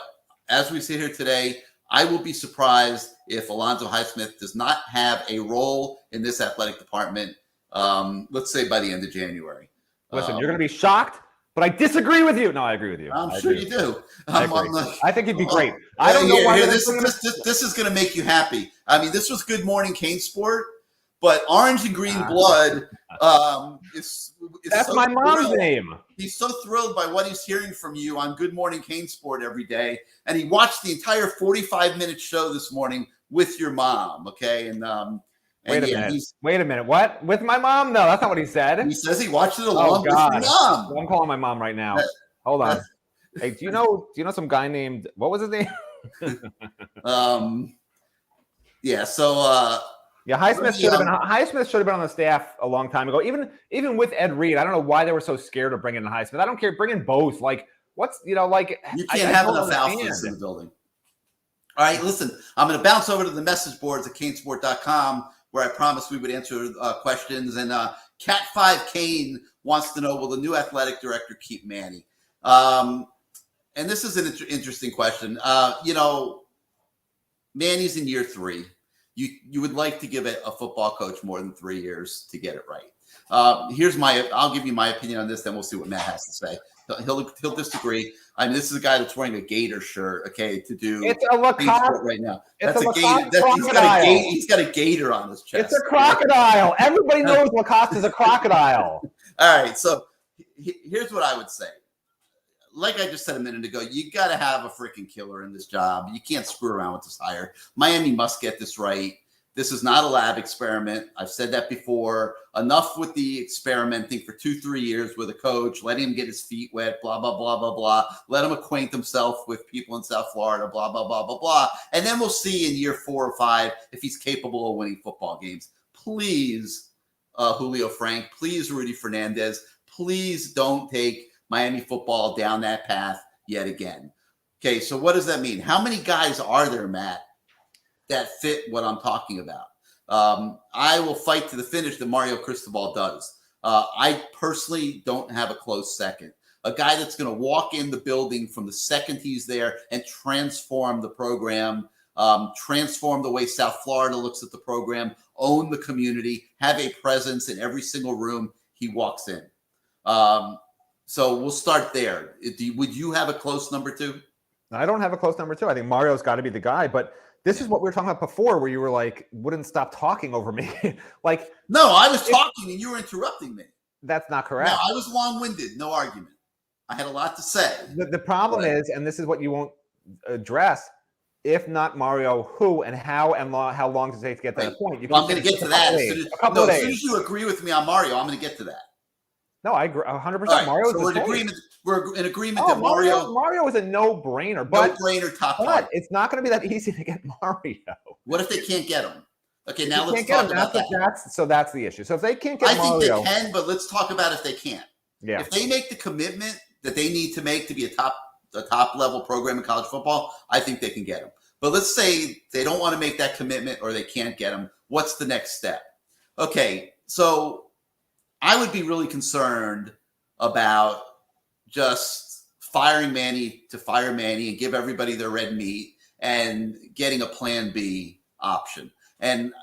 as we sit here today, I will be surprised if Alonzo Highsmith does not have a role in this athletic department, let's say by the end of January. Listen, you're going to be shocked. But I disagree with you. No, I agree with you. I'm sure you do. I think he'd be great. I don't know why this is going to make you happy. This was Good Morning CaneSport, but Orange and Green Blood is that's so my mom's name. He's so thrilled by what he's hearing from you on Good Morning CaneSport every day, and he watched the entire 45-minute show this morning with your mom. Okay, and Wait a minute. What? With my mom? No, that's not what he said. He says he watched it along with your mom. I'm calling my mom right now. Hold on. Hey, do you know some guy named, what was his name? Highsmith should have been on the staff a long time ago. Even with Ed Reed, I don't know why they were so scared of bringing in Highsmith. I don't care. Bring in both. Like, you can't have enough alphas in the building. All right, listen, I'm going to bounce over to the message boards at CaneSport.com, where I promised we would answer questions. And Cat5 Kane wants to know, will the new athletic director keep Manny? And this is an interesting question. Manny's in year 3. You would like to give a football coach more than 3 years to get it right. I'll give you my opinion on this, then we'll see what Matt has to say. He'll disagree. This is a guy that's wearing a Gator shirt, okay, to do it's a Lacoste right now. That's a Gator. He's got a gator on his chest. It's a crocodile. Everybody knows Lacoste is a crocodile. All right, so here's what I would say. Like I just said a minute ago, you got to have a freaking killer in this job. You can't screw around with this hire. Miami must get this right. This is not a lab experiment. I've said that before. Enough with the experimenting for 2-3 years with a coach. Let him get his feet wet, blah, blah, blah, blah, blah. Let him acquaint himself with people in South Florida, blah, blah, blah, blah, blah. And then we'll see in year 4 or 5 if he's capable of winning football games. Please, Julio Frank. Please, Rudy Fernandez. Please don't take Miami football down that path yet again. Okay, so what does that mean? How many guys are there, Matt, that fit what I'm talking about? I will fight to the finish that Mario Cristobal does. I personally don't have a close second. A guy that's going to walk in the building from the second he's there and transform the program, transform the way South Florida looks at the program, own the community, have a presence in every single room he walks in. So we'll start there. Would you have a close number 2? I don't have a close number 2. I think Mario's got to be the guy, but This is what we were talking about before, where you were like, wouldn't stop talking over me. Like, no, I was talking and you were interrupting me. That's not correct. No, I was long-winded. No argument. I had a lot to say. The problem is, and this is what you won't address, if not Mario, who and how and how long does it take to get to that point? Well, I'm going to get to that. As soon as you agree with me on Mario, I'm going to get to that. No, I agree 100%. Right, Mario. So we're in agreement that Mario is a no-brainer. No-brainer top five. But it's not going to be that easy to get Mario. What if they can't get him? Okay, now let's talk about that. So that's the issue. So if they can't get Mario, I think they can, but let's talk about if they can't. Yeah. If they make the commitment that they need to make to be a top level program in college football, I think they can get him. But let's say they don't want to make that commitment or they can't get him. What's the next step? Okay, so I would be really concerned about just firing Manny to fire Manny and give everybody their red meat and getting a plan B option and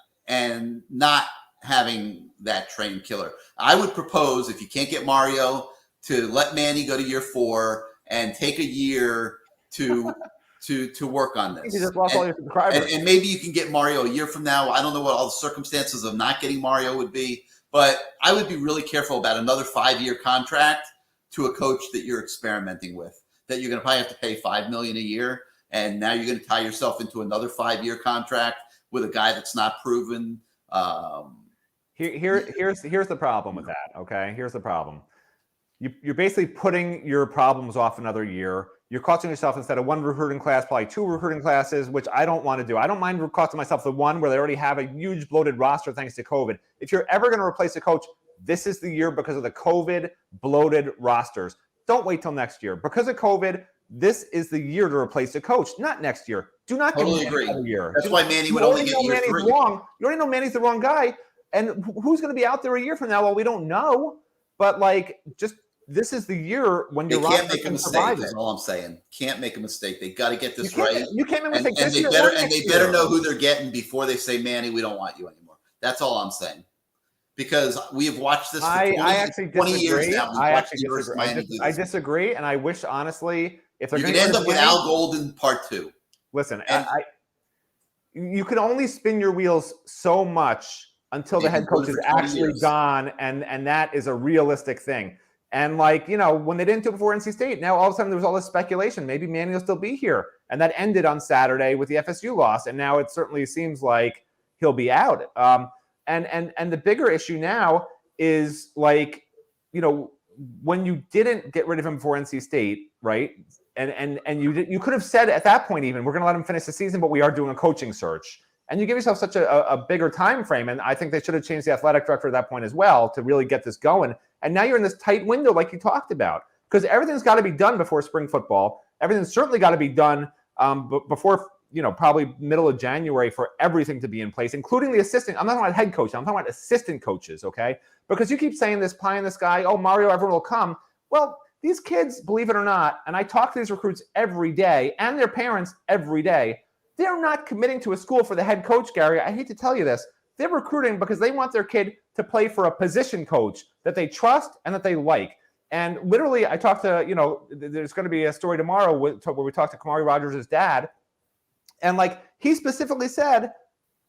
not having that train killer. I would propose, if you can't get Mario, to let Manny go to year 4 and take a year to work on this. You just lost all your subscribers. And maybe you can get Mario a year from now. I don't know what all the circumstances of not getting Mario would be, but I would be really careful about another 5-year contract to a coach that you're experimenting with, that you're going to probably have to pay $5 million a year. And now you're going to tie yourself into another 5-year contract with a guy that's not proven. Here's the problem with that. Okay. Here's the problem. You're basically putting your problems off another year. You're costing yourself, instead of 1 recruiting class, probably 2 recruiting classes, which I don't want to do. I don't mind costing myself the one where they already have a huge bloated roster thanks to COVID. If you're ever going to replace a coach, this is the year because of the COVID bloated rosters. Don't wait till next year. Because of COVID, this is the year to replace a coach, not next year. Do not totally agree. Year. That's why Manny would only get year 3. You already know Manny's the wrong guy. And who's going to be out there a year from now? Well, we don't know. But this is the year when you're can't make a mistake. That's all I'm saying. Can't make a mistake. They got to get this right. You can't make a mistake. And they better know who they're getting before they say, Manny, we don't want you anymore. That's all I'm saying. Because we have watched this for 20 years now. I disagree, and I wish, honestly, if they're you could end up with Al Golden Part 2. Listen, you can only spin your wheels so much until the head coach is actually gone, and that is a realistic thing. And when they didn't do it before NC State, now all of a sudden there was all this speculation. Maybe Manny will still be here. And that ended on Saturday with the FSU loss. And now it certainly seems like he'll be out. And the bigger issue now is when you didn't get rid of him before NC State, right? And you could have said at that point, even, we're going to let him finish the season, but we are doing a coaching search. And you give yourself such a bigger time frame. And I think they should have changed the athletic director at that point as well to really get this going. And now you're in this tight window like you talked about, because everything's got to be done before spring football. Everything's certainly got to be done before, probably middle of January for everything to be in place, including the assistant. I'm not talking about head coach. I'm talking about assistant coaches, okay? Because you keep saying this pie in the sky, oh, Mario, everyone will come. Well, these kids, believe it or not, and I talk to these recruits every day and their parents every day, they're not committing to a school for the head coach, Gary. I hate to tell you this. They're recruiting because they want their kid to play for a position coach that they trust and that they like. And literally, I talked to, there's going to be a story tomorrow where we talked to Kamari Rogers' dad. And he specifically said,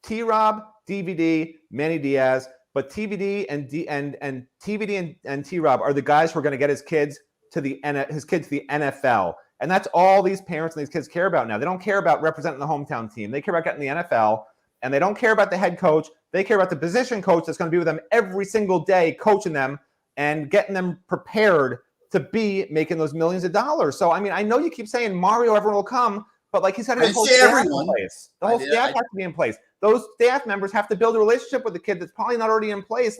T-Rob, DVD, Manny Diaz, but TVD and T-Rob are the guys who are going to get his kids to the NFL. And that's all these parents and these kids care about now. They don't care about representing the hometown team. They care about getting the NFL. And they don't care about the head coach. They care about the position coach that's going to be with them every single day, coaching them and getting them prepared to be making those millions of dollars. So, I know you keep saying Mario, everyone will come, but he's got to have the whole staff in place. The whole staff has to be in place. Those staff members have to build a relationship with the kid that's probably not already in place.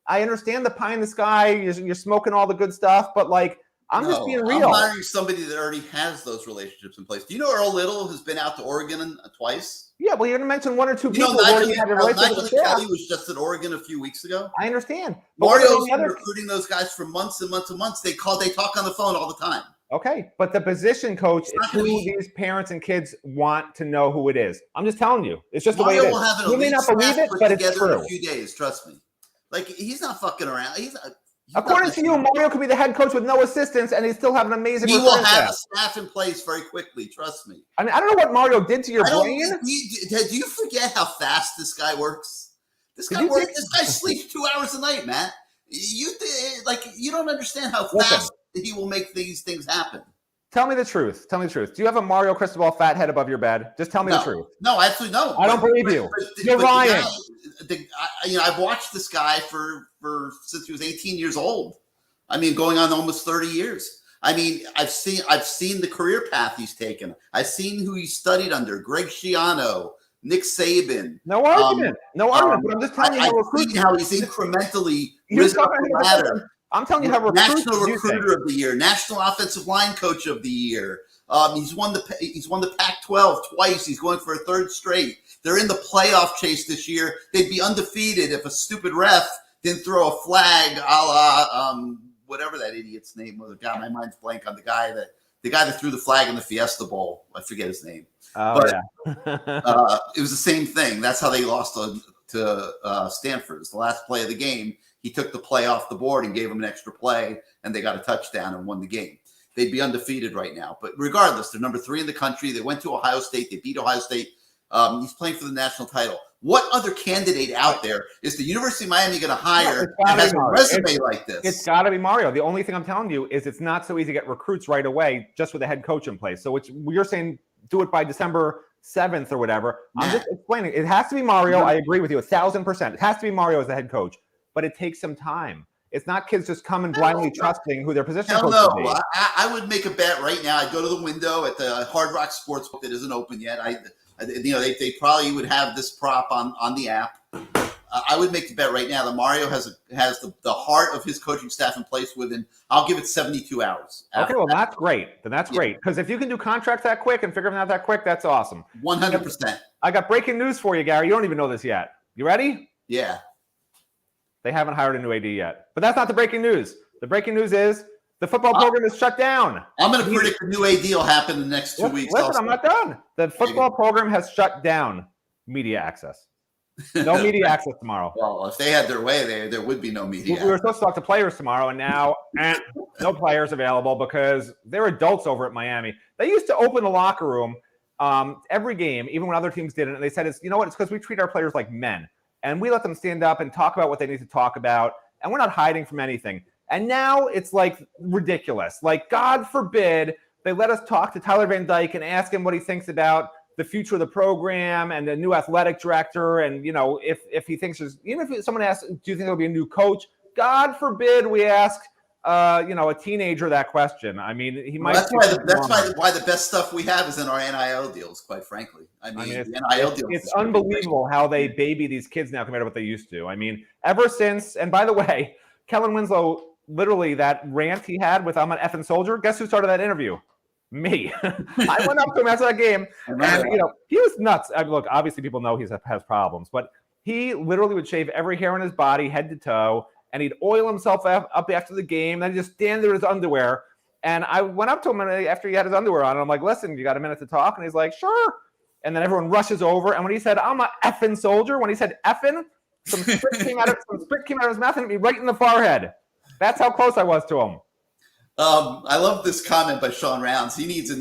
I understand the pie in the sky. You're smoking all the good stuff, but I'm just being real. I'm hiring somebody that already has those relationships in place. Do you know Earl Little has been out to Oregon twice? Yeah, well, you're going to mention 1 or 2 people. Nigel Kelly was just in Oregon a few weeks ago. I understand. Mario's been recruiting those guys for months and months and months. They talk on the phone all the time. Okay, but the position coach is who these parents and kids want to know who it is. I'm just telling you. It's just Mario the way it will is. have an you may not believe it, but it's true. In a few days, trust me. He's not fucking around. According to you, Mario could be the head coach with no assistants, and he still have an amazing. He will have a staff in place very quickly. Trust me. I mean, I don't know what Mario did to your brain. Do you forget how fast this guy works? This guy sleeps 2 hours a night, Matt. You don't understand how fast he will make these things happen. Tell me the truth. Do you have a Mario crystal ball fat head above your bed? Just tell me the truth. No, absolutely no. I don't believe you. You're lying. I've watched this guy since he was 18 years old. I mean, going on almost 30 years. I mean, I've seen the career path he's taken. I've seen who he studied under: Greg Schiano, Nick Saban. No argument. But I'm just telling you how he's incrementally risen up the ladder. I'm telling you how National Recruiter of the Year, National Offensive Line Coach of the Year. He's won the Pac-12 twice. He's going for a third straight. They're in the playoff chase this year. They'd be undefeated if a stupid ref didn't throw a flag, a la whatever that idiot's name was. God, my mind's blank on the guy that threw the flag in the Fiesta Bowl. I forget his name. Oh, but it was the same thing. That's how they lost to Stanford. It was the last play of the game. He took the play off the board and gave them an extra play, and they got a touchdown and won the game. They'd be undefeated right now. But regardless, they're number 3 in the country. They went to Ohio State. They beat Ohio State. He's playing for the national title. What other candidate out there is the University of Miami going to hire that has a resume like this? It's got to be Mario. The only thing I'm telling you is it's not so easy to get recruits right away just with a head coach in place. So you're saying do it by December 7th or whatever. I'm just explaining. It has to be Mario. I agree with you 1,000%. It has to be Mario as the head coach. But it takes some time. It's not kids just coming blindly trusting who their position coach is. No, I would make a bet right now. I'd go to the window at the Hard Rock Sportsbook that isn't open yet. They probably would have this prop on the app. I would make the bet right now that Mario has the heart of his coaching staff in place within. I'll give it 72 hours. Okay, well that's great. Then that's great because if you can do contracts that quick and figure them out that quick, that's awesome. 100%. I got breaking news for you, Gary. You don't even know this yet. You ready? Yeah. They haven't hired a new AD yet. But that's not the breaking news. The breaking news is the football program is shut down. I'm going to predict a new AD will happen in the next 2 weeks. Listen, I'm not done. The football program has shut down media access. No media access tomorrow. Well, if they had their way, there would be no media. We were supposed to talk to players tomorrow, and now no players available because they're adults over at Miami. They used to open the locker room every game, even when other teams didn't. And they said, it's because we treat our players like men. And we let them stand up and talk about what they need to talk about. And we're not hiding from anything. And now it's like ridiculous. Like, God forbid they let us talk to Tyler Van Dyke and ask him what he thinks about the future of the program and the new athletic director. And, if he thinks even if someone asks, do you think there'll be a new coach? God forbid we ask, a teenager that question. I mean, he might. That's why the best stuff we have is in our NIL deals, quite frankly. I mean the NIL deals. It's unbelievable how they baby these kids now compared to what they used to. I mean, ever since, and by the way, Kellen Winslow, literally that rant he had with "I'm an effing soldier." Guess who started that interview? Me. I went up to him after that game, and he was nuts. I mean, look, obviously people know he has problems, but he literally would shave every hair on his body, head to toe. And he'd oil himself up after the game. Then he'd just stand there in his underwear. And I went up to him after he had his underwear on. And I'm like, listen, you got a minute to talk? And he's like, sure. And then everyone rushes over. And when he said, I'm a effing soldier, when he said effing, some spit came out of his mouth and hit me right in the forehead. That's how close I was to him. I love this comment by Sean Rounds. He needs a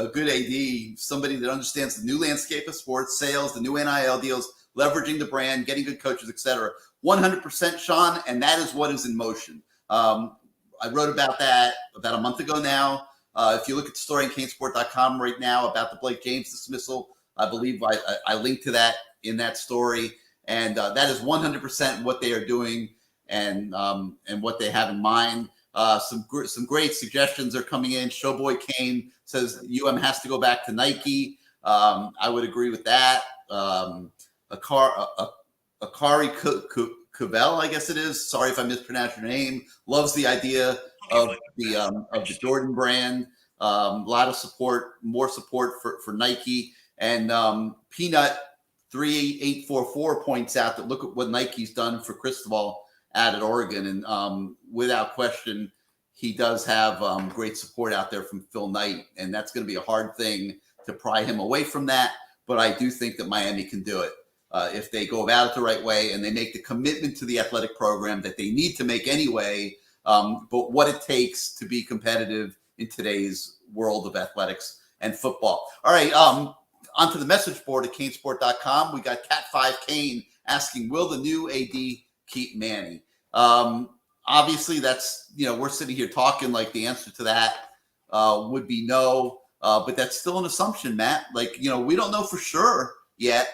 good AD, somebody that understands the new landscape of sports, sales, the new NIL deals, leveraging the brand, getting good coaches, etc. 100%, Sean, and that is what is in motion. I wrote about that about a month ago now. If you look at the story on CaneSport.com right now about the Blake James dismissal, I believe I linked to that in that story, and that is 100% what they are doing and what they have in mind. Some great suggestions are coming in. Showboy Kane says has to go back to Nike. I would agree with that. Akari Cavell, I guess it is. Sorry if I mispronounced your name. Loves the idea of the Jordan brand. A lot of support, more support for Nike. And Peanut 3844 points out that look at what Nike's done for Cristobal out at Oregon, and without question, he does have great support out there from Phil Knight, and that's going to be a hard thing to pry him away from that. But I do think that Miami can do it. If they go about it the right way and they make the commitment to the athletic program that they need to make anyway, but what it takes to be competitive in today's world of athletics and football. All right, onto the message board at CaneSport.com. We got Cat5Kane asking, will the new AD keep Manny? Obviously, that's, we're sitting here talking like the answer to that would be no, but that's still an assumption, Matt. Like, we don't know for sure yet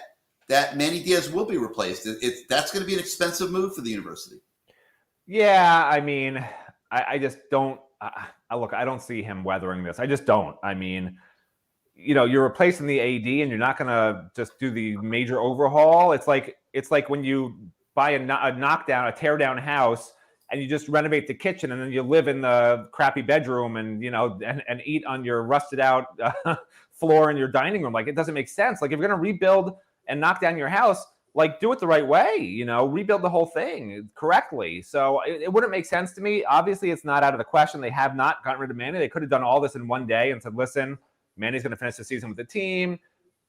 that Manny Diaz will be replaced. That's going to be an expensive move for the university. Yeah, I mean, I just don't. Look, I don't see him weathering this. I just don't. I mean, you're replacing the AD, and you're not going to just do the major overhaul. It's like when you buy a knockdown, a tear down house, and you just renovate the kitchen, and then you live in the crappy bedroom, and and eat on your rusted out floor in your dining room. Like, it doesn't make sense. Like, if you're going to rebuild and knock down your house, like, do it the right way, rebuild the whole thing correctly. So it wouldn't make sense to me. Obviously, it's not out of the question. They have not gotten rid of Manny. They could have done all this in one day and said, listen, Manny's going to finish the season with the team.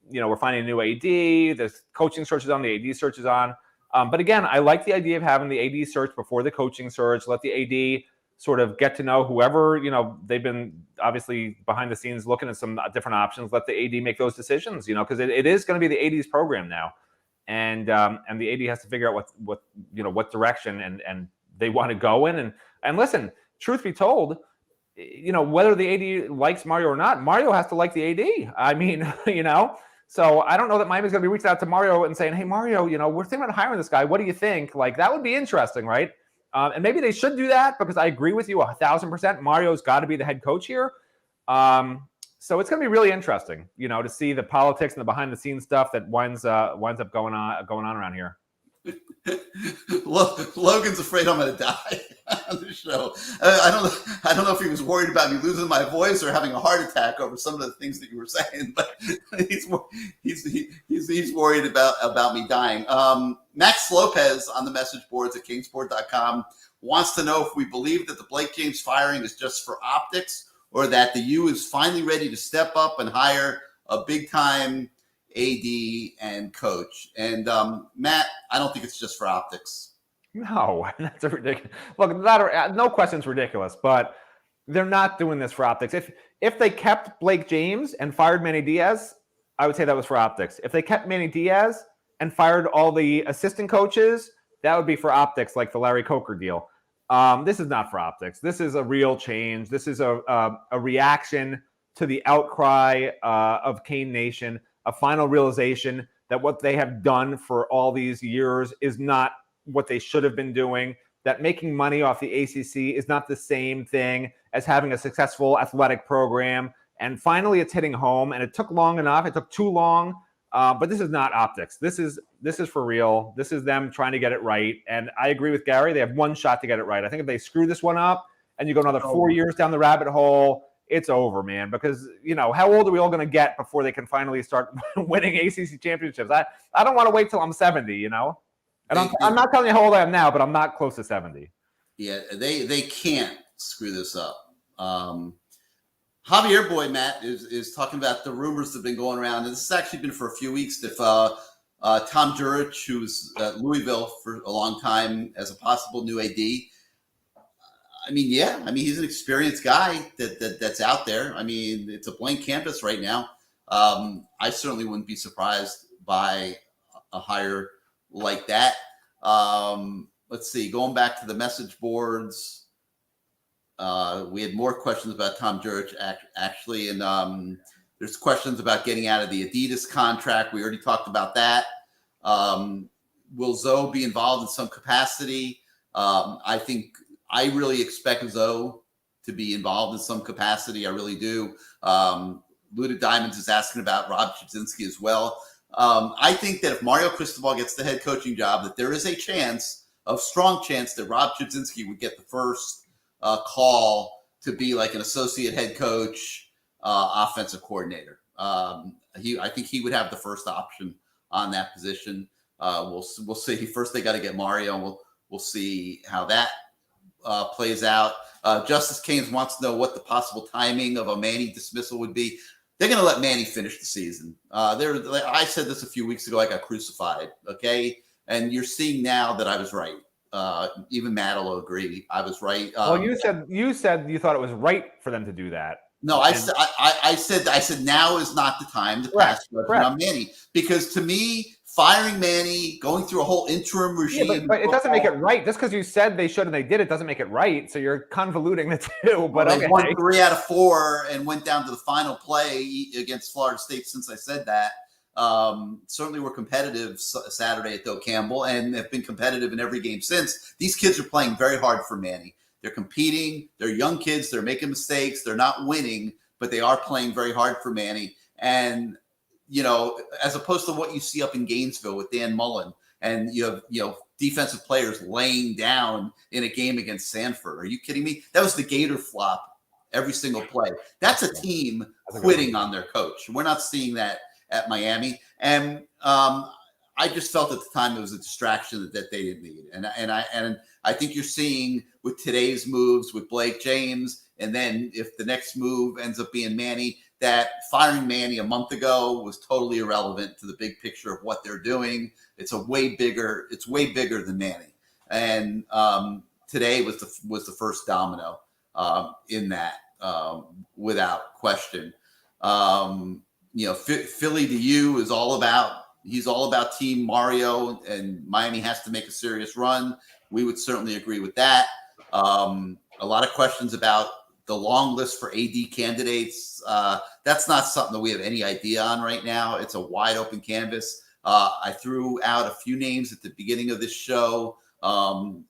We're finding a new AD. The coaching search is on. The AD search is on. But again, I like the idea of having the AD search before the coaching search. Let the AD sort of get to know whoever, they've been obviously behind the scenes looking at some different options. Let the AD make those decisions, because it is going to be the AD's program now. And the AD has to figure out what direction and they want to go in. And listen, truth be told, whether the AD likes Mario or not, Mario has to like the AD. I mean, so I don't know that Miami's going to be reaching out to Mario and saying, hey, Mario, we're thinking about hiring this guy. What do you think? Like, that would be interesting, right? And maybe they should do that, because I agree with you 1,000%. Mario's got to be the head coach here. So it's going to be really interesting, to see the politics and the behind the scenes stuff that winds up going on around here. Logan's afraid I'm going to die on the show. I don't know if he was worried about me losing my voice or having a heart attack over some of the things that you were saying, but he's worried about me dying. Max Lopez on the message boards at CaneSport.com wants to know if we believe that the Blake James firing is just for optics, or that the U is finally ready to step up and hire a big-time AD and coach. And Matt, I don't think it's just for optics. No, that's a ridiculous. Look, no question's ridiculous, but they're not doing this for optics. If they kept Blake James and fired Manny Diaz, I would say that was for optics. If they kept Manny Diaz and fired all the assistant coaches, that would be for optics, like the Larry Coker deal. This is not for optics. This is a real change. This is a reaction to the outcry of Cane Nation, a final realization that what they have done for all these years is not what they should have been doing, that making money off the ACC is not the same thing as having a successful athletic program. And finally, it's hitting home, and it took long enough. It took too long. But this is not optics. This is for real. This is them trying to get it right. And I agree with Gary. They have one shot to get it right. I think if they screw this one up and you go another 4 years down the rabbit hole, it's over, man. Because, how old are we all going to get before they can finally start winning ACC championships? I don't want to wait till I'm 70, And I'm not telling you how old I am now, but I'm not close to 70. Yeah, they can't screw this up. Javier Boy, Matt, is talking about the rumors that have been going around, and this has actually been for a few weeks, if Tom Jurich, who was at Louisville for a long time as a possible new AD, he's an experienced guy that's out there. I mean, it's a blank canvas right now. I certainly wouldn't be surprised by a hire like that. Let's see, going back to the message boards, we had more questions about Tom Jurich, actually, and there's questions about getting out of the Adidas contract. We already talked about that. Will Zoe be involved in some capacity? I really expect Zoe to be involved in some capacity. I really do. Luda Diamonds is asking about Rob Chudzinski as well. I think that if Mario Cristobal gets the head coaching job, that there is a strong chance that Rob Chudzinski would get the first call to be like an associate head coach, offensive coordinator. I think he would have the first option on that position. We'll see. First, they got to get Mario, and we'll see how that plays out. Justice Keynes wants to know what the possible timing of a Manny dismissal would be. They're going to let Manny finish the season. I said this a few weeks ago. I got crucified. Okay, and you're seeing now that I was right. Even Matt will agree. I was right. Well, you said you thought it was right for them to do that. No, I said now is not the time to pass judgment on Manny, because to me, firing Manny, going through a whole interim regime, but it doesn't make it right. Just because you said they should and they did it doesn't make it right. So you're convoluting the two. But they won 3 out of 4 and went down to the final play against Florida State. Since I said that, certainly were competitive Saturday at Doak Campbell and have been competitive in every game since. These kids are playing very hard for Manny. They're competing. They're young kids. They're making mistakes. They're not winning, but they are playing very hard for Manny. And, as opposed to what you see up in Gainesville with Dan Mullen, and you have, defensive players laying down in a game against Sanford. Are you kidding me? That was the Gator flop every single play. That's a team quitting on their coach. We're not seeing that at Miami. And I just felt at the time it was a distraction that they didn't need. And I think you're seeing with today's moves with Blake James, and then if the next move ends up being Manny, that firing Manny a month ago was totally irrelevant to the big picture of what they're doing. It's way bigger than Manny. And today was the first domino in that, without question. Philly to you is he's all about Team Mario, and Miami has to make a serious run. We would certainly agree with that. A lot of questions about the long list for AD candidates. That's not something that we have any idea on right now. It's a wide open canvas. I threw out a few names at the beginning of this show. Tom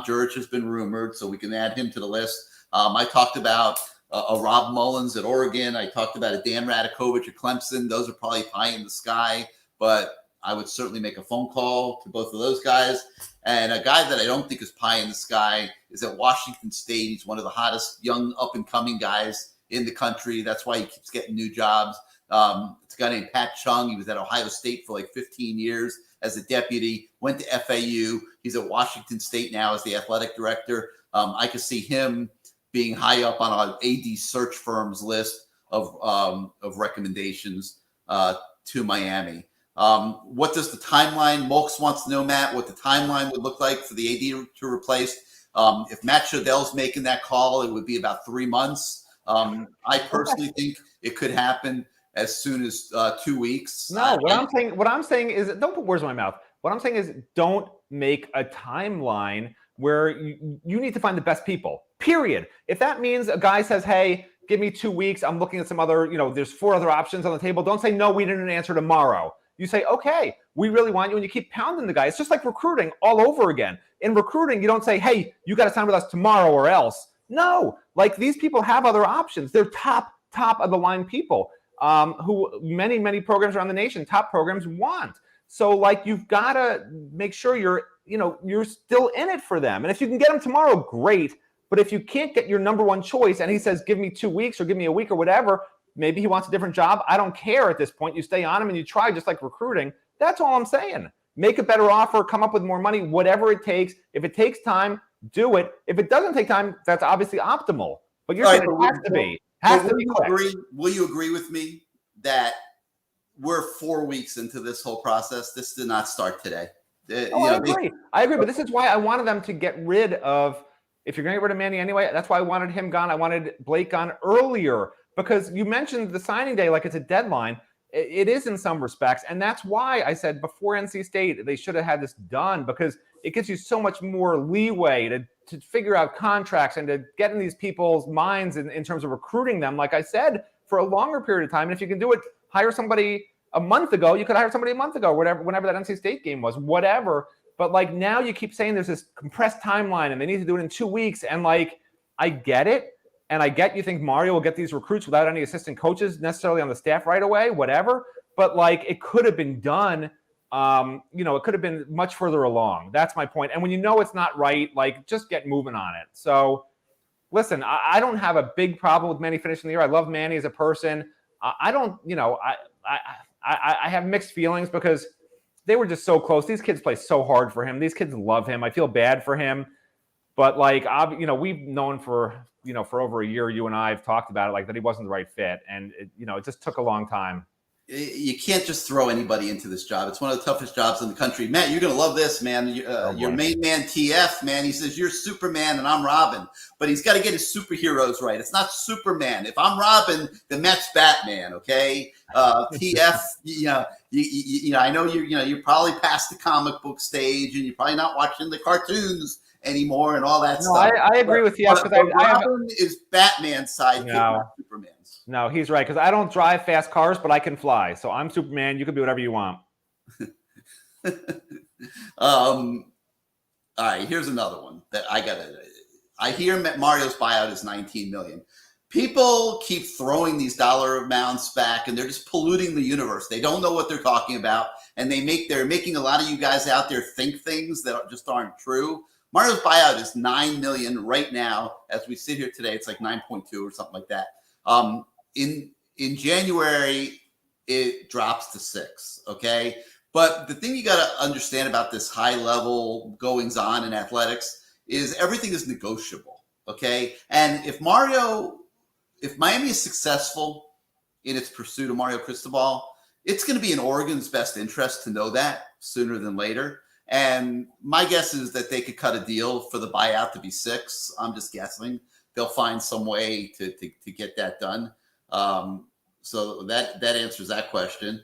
Jurich has been rumored, so we can add him to the list. I talked about a Rob Mullins at Oregon. I talked about a Dan Radakovich at Clemson. Those are probably pie in the sky, but I would certainly make a phone call to both of those guys. And a guy that I don't think is pie in the sky is at Washington State. He's one of the hottest young up-and-coming guys in the country. That's why he keeps getting new jobs. It's a guy named Pat Chung. He was at Ohio State for like 15 years as a deputy, went to FAU. He's at Washington State now as the athletic director. I could see him being high up on our AD search firm's list of recommendations to Miami. What does the timeline? Mulks wants to know, Matt, what the timeline would look like for the AD to replace. If Matt Shodell's making that call, it would be about 3 months. I personally think it could happen as soon as 2 weeks. No, what I'm saying is, don't put words in my mouth. What I'm saying is, don't make a timeline where you need to find the best people, period. If that means a guy says, hey, give me 2 weeks, I'm looking at some other, there's 4 other options on the table. Don't say, no, we didn't answer tomorrow. You say, okay, we really want you, and you keep pounding the guy. It's just like recruiting all over again. In recruiting, you don't say, hey, you got to sign with us tomorrow or else. No, like these people have other options. They're top of the line people who many programs around the nation, top programs want. So like you've got to make sure you're still in it for them. And if you can get them tomorrow, great. But if you can't get your number one choice and he says, give me 2 weeks or give me a week or whatever, maybe he wants a different job. I don't care at this point. You stay on him and you try, just like recruiting. That's all I'm saying. Make a better offer, come up with more money, whatever it takes. If it takes time, do it. If it doesn't take time, that's obviously optimal. But you're saying it has to be. Will you agree with me that we're 4 weeks into this whole process? This did not start today. I agree. But this is why I wanted them to get rid of, if you're going to get rid of Manny anyway, that's why I wanted him gone. I wanted Blake gone earlier, because you mentioned the signing day like it's a deadline. It is in some respects. And that's why I said before NC State, they should have had this done, because it gives you so much more leeway to figure out contracts and to get in these people's minds in terms of recruiting them, like I said, for a longer period of time. And if you can do it, hire somebody a month ago, you could hire somebody a month ago, whenever that NC State game was, whatever. But like now you keep saying there's this compressed timeline and they need to do it in 2 weeks. And like, I get it. And I get you think Mario will get these recruits without any assistant coaches necessarily on the staff right away, whatever. But like it could have been done, it could have been much further along. That's my point. And when you know it's not right, like just get moving on it. So listen, I don't have a big problem with Manny finishing the year. I love Manny as a person. I have mixed feelings because they were just so close. These kids play so hard for him. These kids love him. I feel bad for him. But like, we've known for over a year, you and I have talked about it, like that he wasn't the right fit. And it just took a long time. you can't just throw anybody into this job. It's one of the toughest jobs in the country. Matt, you're going to love this, man. Your main man, TF, man, he says, you're Superman and I'm Robin. But he's got to get his superheroes right. It's not Superman. If I'm Robin, then Matt's Batman, okay? TF, I know you're probably past the comic book stage and you're probably not watching the cartoons anymore and all that stuff. I agree with you. But Robin is Batman's sidekick, not Superman's. No, he's right, because I don't drive fast cars, but I can fly. So I'm Superman. You can be whatever you want. All right, here's another one that I hear Mario's buyout is $19 million. People keep throwing these dollar amounts back, and they're just polluting the universe. They don't know what they're talking about, and they're making a lot of you guys out there think things that just aren't true. Mario's buyout is $9 million right now. As we sit here today, it's like 9.2 or something like that. In January, it drops to 6. Okay. But the thing you got to understand about this high level goings on in athletics is everything is negotiable. Okay. And if Miami is successful in its pursuit of Mario Cristobal, it's going to be in Oregon's best interest to know that sooner than later. And my guess is that they could cut a deal for the buyout to be 6. I'm just guessing. They'll find some way to get that done. So that answers that question.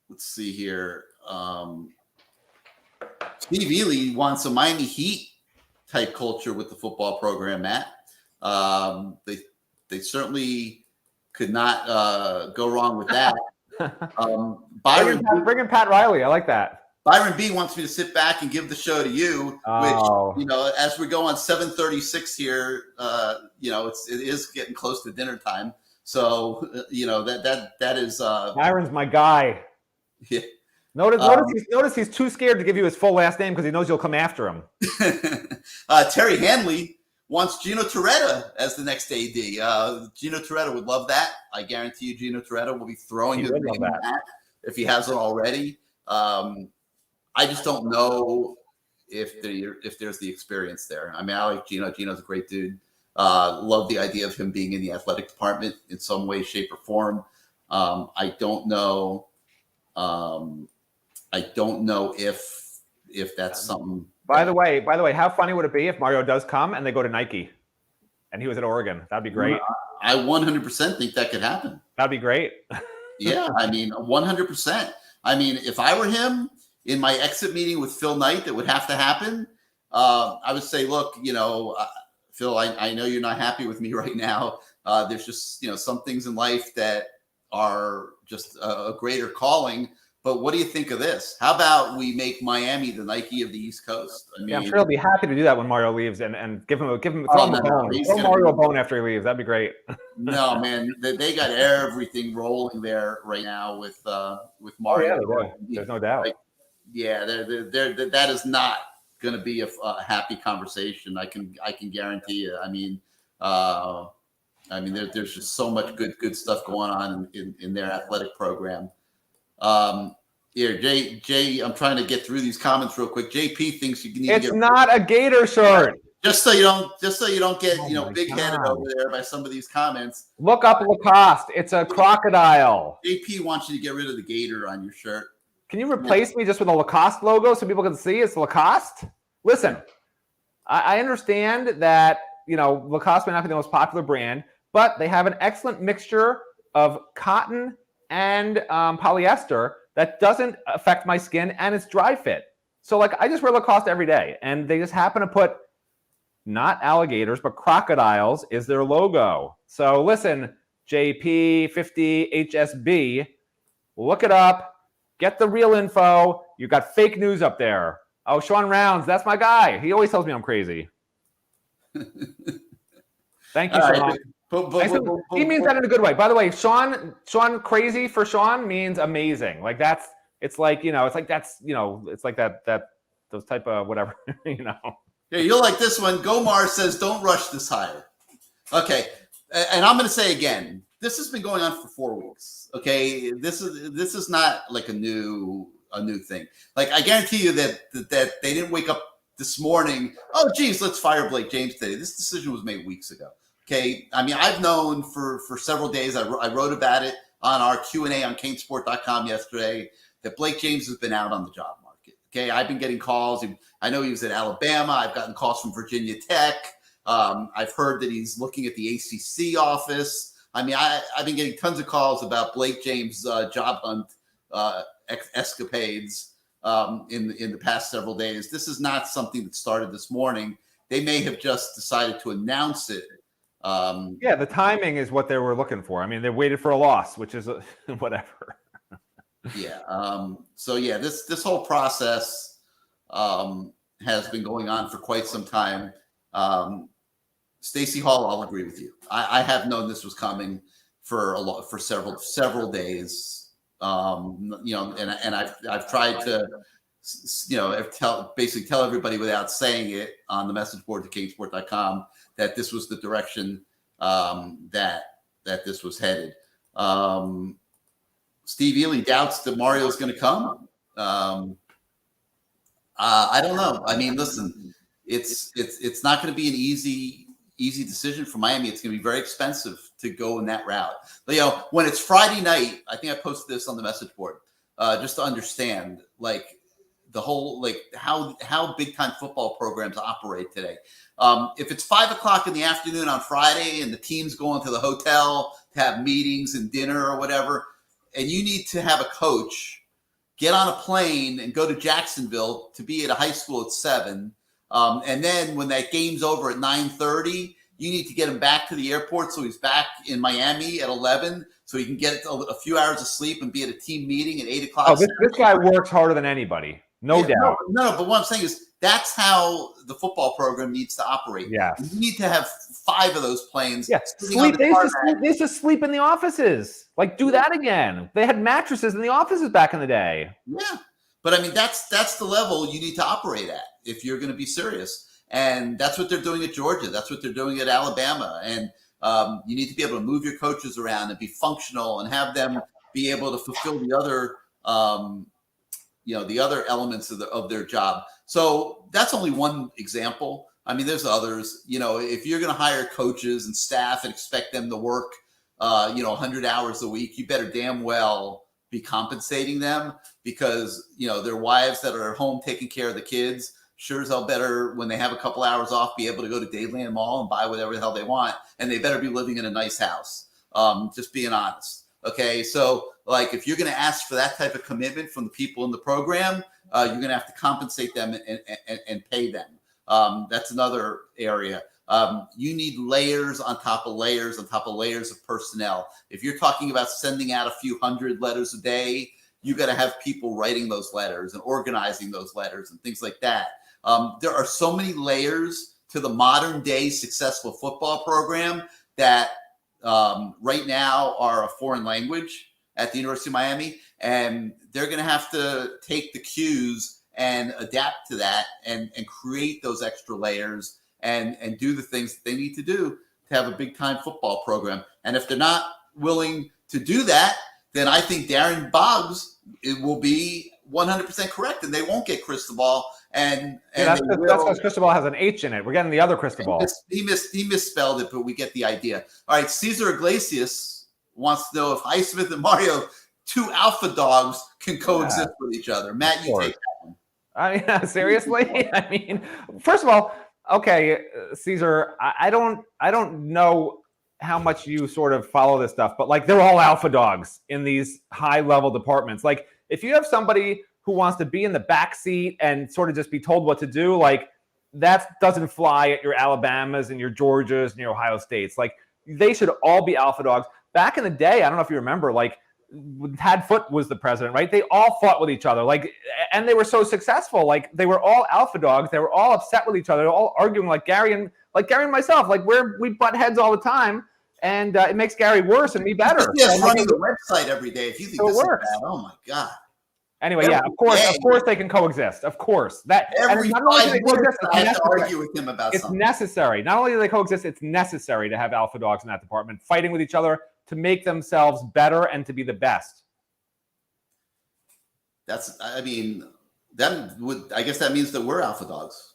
Let's see here. Steve Ely wants a Miami Heat type culture with the football program, Matt. They certainly could not go wrong with that. Bring in Pat Riley. I like that. Byron B wants me to sit back and give the show to you, which, as we go on 7:36 here, it is getting close to dinner time. So, that is Byron's my guy. Yeah. Notice he's too scared to give you his full last name because he knows you'll come after him. Terry Hanley wants Gino Torretta as the next AD. Gino Torretta would love that. I guarantee you Gino Torretta will be throwing his name at that if he hasn't already. I just don't know if there's the experience there. I mean, I like Gino. Gino's a great dude. Love the idea of him being in the athletic department in some way, shape, or form. I don't know if that's something. By the way, how funny would it be if Mario does come and they go to Nike, and he was at Oregon? That'd be great. I 100% think that could happen. That'd be great. Yeah, I mean, 100%. I mean, if I were him in my exit meeting with Phil Knight, that would have to happen. I would say, look, Phil, I know you're not happy with me right now. There's just, some things in life that are just a greater calling. But what do you think of this? How about we make Miami the Nike of the East Coast? I mean, I'm sure he'll be happy to do that when Mario leaves and throw Mario a bone after he leaves. That'd be great. No, man, they got everything rolling there right now with Mario. Oh, yeah, there's no doubt. That is not going to be a happy conversation. I can guarantee you. I mean, there's just so much good stuff going on in their athletic program. Here, Jay, I'm trying to get through these comments real quick. JP thinks you need to get. It's not a Gator shirt. Just so you don't get big headed over there by some of these comments. Look up Lacoste. It's a crocodile. JP wants you to get rid of the gator on your shirt. Can you replace me just with a Lacoste logo so people can see it's Lacoste? Listen, I understand that Lacoste may not be the most popular brand, but they have an excellent mixture of cotton and polyester that doesn't affect my skin, and it's dry fit. So I just wear Lacoste every day, and they just happen to put not alligators, but crocodiles is their logo. So listen, JP50HSB, look it up, get the real info. You got fake news up there. Oh, Sean Rounds, that's my guy. He always tells me I'm crazy. Thank you, Sean. He means that in a good way. By the way, Sean crazy for Sean means amazing. It's like that those type of whatever, Yeah, you'll like this one. Gomar says, "Don't rush this hire." Okay, and I'm going to say again, this has been going on for 4 weeks. Okay, this is not like a new thing. I guarantee you that they didn't wake up this morning. Oh, geez, let's fire Blake James today. This decision was made weeks ago. Okay. I mean, I've known for several days, I wrote about it on our Q&A on CaneSport.com yesterday, that Blake James has been out on the job market. Okay. I've been getting calls. I know he was at Alabama. I've gotten calls from Virginia Tech. I've heard that he's looking at the ACC office. I mean, I've been getting tons of calls about Blake James' job hunt escapades in the past several days. This is not something that started this morning. They may have just decided to announce it. The timing is what they were looking for. I mean, they waited for a loss, which is whatever. So this whole process has been going on for quite some time. Stacey Hall, I'll agree with you. I have known this was coming for several days. And I've tried to, basically tell everybody without saying it on the message board to CaneSport.com that this was the direction that this was headed. Steve Ely doubts that Mario is going to come. I don't know. I mean, listen, it's not going to be an easy decision for Miami. It's going to be very expensive to go in that route. But, when it's Friday night, I think I posted this on the message board, just to understand, the whole, how big time football programs operate today. If it's 5:00 in the afternoon on Friday and the team's going to the hotel to have meetings and dinner or whatever, and you need to have a coach get on a plane and go to Jacksonville to be at a high school at 7. And then when that game's over at 9:30, you need to get him back to the airport so he's back in Miami at 11, so he can get a few hours of sleep and be at a team meeting at 8:00. Oh, this guy works harder than anybody. No doubt. No, but what I'm saying is that's how the football program needs to operate. Yeah. You need to have 5 of those planes. Yeah. They used to sleep in the offices. Do that again. They had mattresses in the offices back in the day. Yeah. But I mean, that's the level you need to operate at if you're going to be serious. And that's what they're doing at Georgia. That's what they're doing at Alabama. And you need to be able to move your coaches around and be functional and have them be able to fulfill the other the other elements of their job. So that's only one example. I mean, there's others. If you're going to hire coaches and staff and expect them to work, 100 hours a week, you better damn well be compensating them, because, their wives that are at home taking care of the kids sure as hell better, when they have a couple hours off, be able to go to Dayland Mall and buy whatever the hell they want. And they better be living in a nice house. Just being honest. Okay, so if you're going to ask for that type of commitment from the people in the program, you're going to have to compensate them and pay them. That's another area. You need layers on top of layers on top of layers of personnel. If you're talking about sending out a few hundred letters a day, you got to have people writing those letters and organizing those letters and things like that. There are so many layers to the modern day successful football program that right now are a foreign language at the University of Miami, and they're going to have to take the cues and adapt to that and create those extra layers and do the things that they need to do to have a big time football program. And if they're not willing to do that, then I think Darren Boggs will be 100% correct, and they won't get Cristobal. And that's because Cristobal has an H in it. We're getting the other Cristobal. He misspelled it, but we get the idea. All right, Cesar Iglesias wants to know if Highsmith and Mario, 2 alpha dogs, can coexist with each other. Matt, you take that one. I mean, seriously? I mean, first of all, okay, Cesar, I don't know how much you sort of follow this stuff, but they're all alpha dogs in these high level departments. If you have somebody who wants to be in the back seat and sort of just be told what to do, that doesn't fly at your Alabamas and your Georgias and your Ohio States. They should all be alpha dogs. Back in the day, I don't know if you remember, Tad Foote was the president, right? They all fought with each other, and they were so successful. They were all alpha dogs. They were all upset with each other. They're all arguing like Gary and myself. We butt heads all the time, and it makes Gary worse and me better. Yeah, running the website every day. If you think this is bad, oh my god. Anyway, of course they can coexist. Of course, that every not only do they coexist, I have to argue with him about something. It's necessary. Not only do they coexist, it's necessary to have alpha dogs in that department, fighting with each other to make themselves better and to be the best. I guess that means that we're alpha dogs.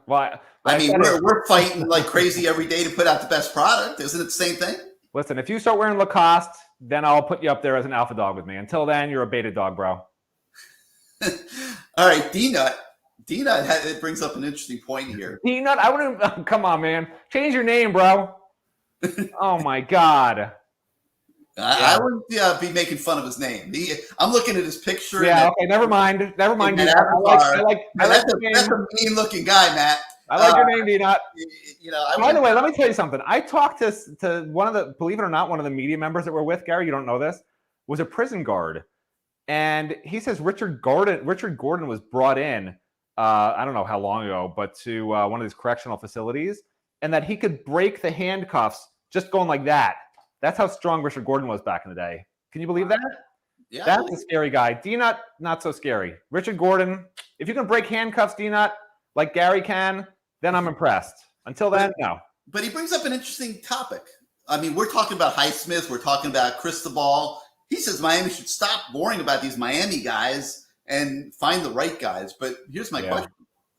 Well, I mean, we're fighting like crazy every day to put out the best product. Isn't it the same thing? Listen, if you start wearing Lacoste, then I'll put you up there as an alpha dog with me. Until then, you're a beta dog, bro. All right, D-Nut. D-Nut, it brings up an interesting point here. D-Nut, I wouldn't. Come on, man. Change your name, bro. Oh, my God. I wouldn't be making fun of his name. I'm looking at his picture. Yeah, okay, never mind. Never mind. That's a mean-looking guy, Matt. I like your name, D-Nut. By the way, let me tell you something. I talked to one of the, believe it or not, one of the media members that we're with, Gary, you don't know this, was a prison guard. And he says Richard Gordon was brought in, I don't know how long ago, but to one of these correctional facilities, and that he could break the handcuffs just going like that. That's how strong Richard Gordon was back in the day. Can you believe that? Yeah. That's a scary guy. D-Nut, not so scary. Richard Gordon, if you can break handcuffs, D-Nut, like Gary can, then I'm impressed. Until then, no. But he brings up an interesting topic. I mean, we're talking about Highsmith. We're talking about Cristobal. He says Miami should stop worrying about these Miami guys and find the right guys. But here's my question.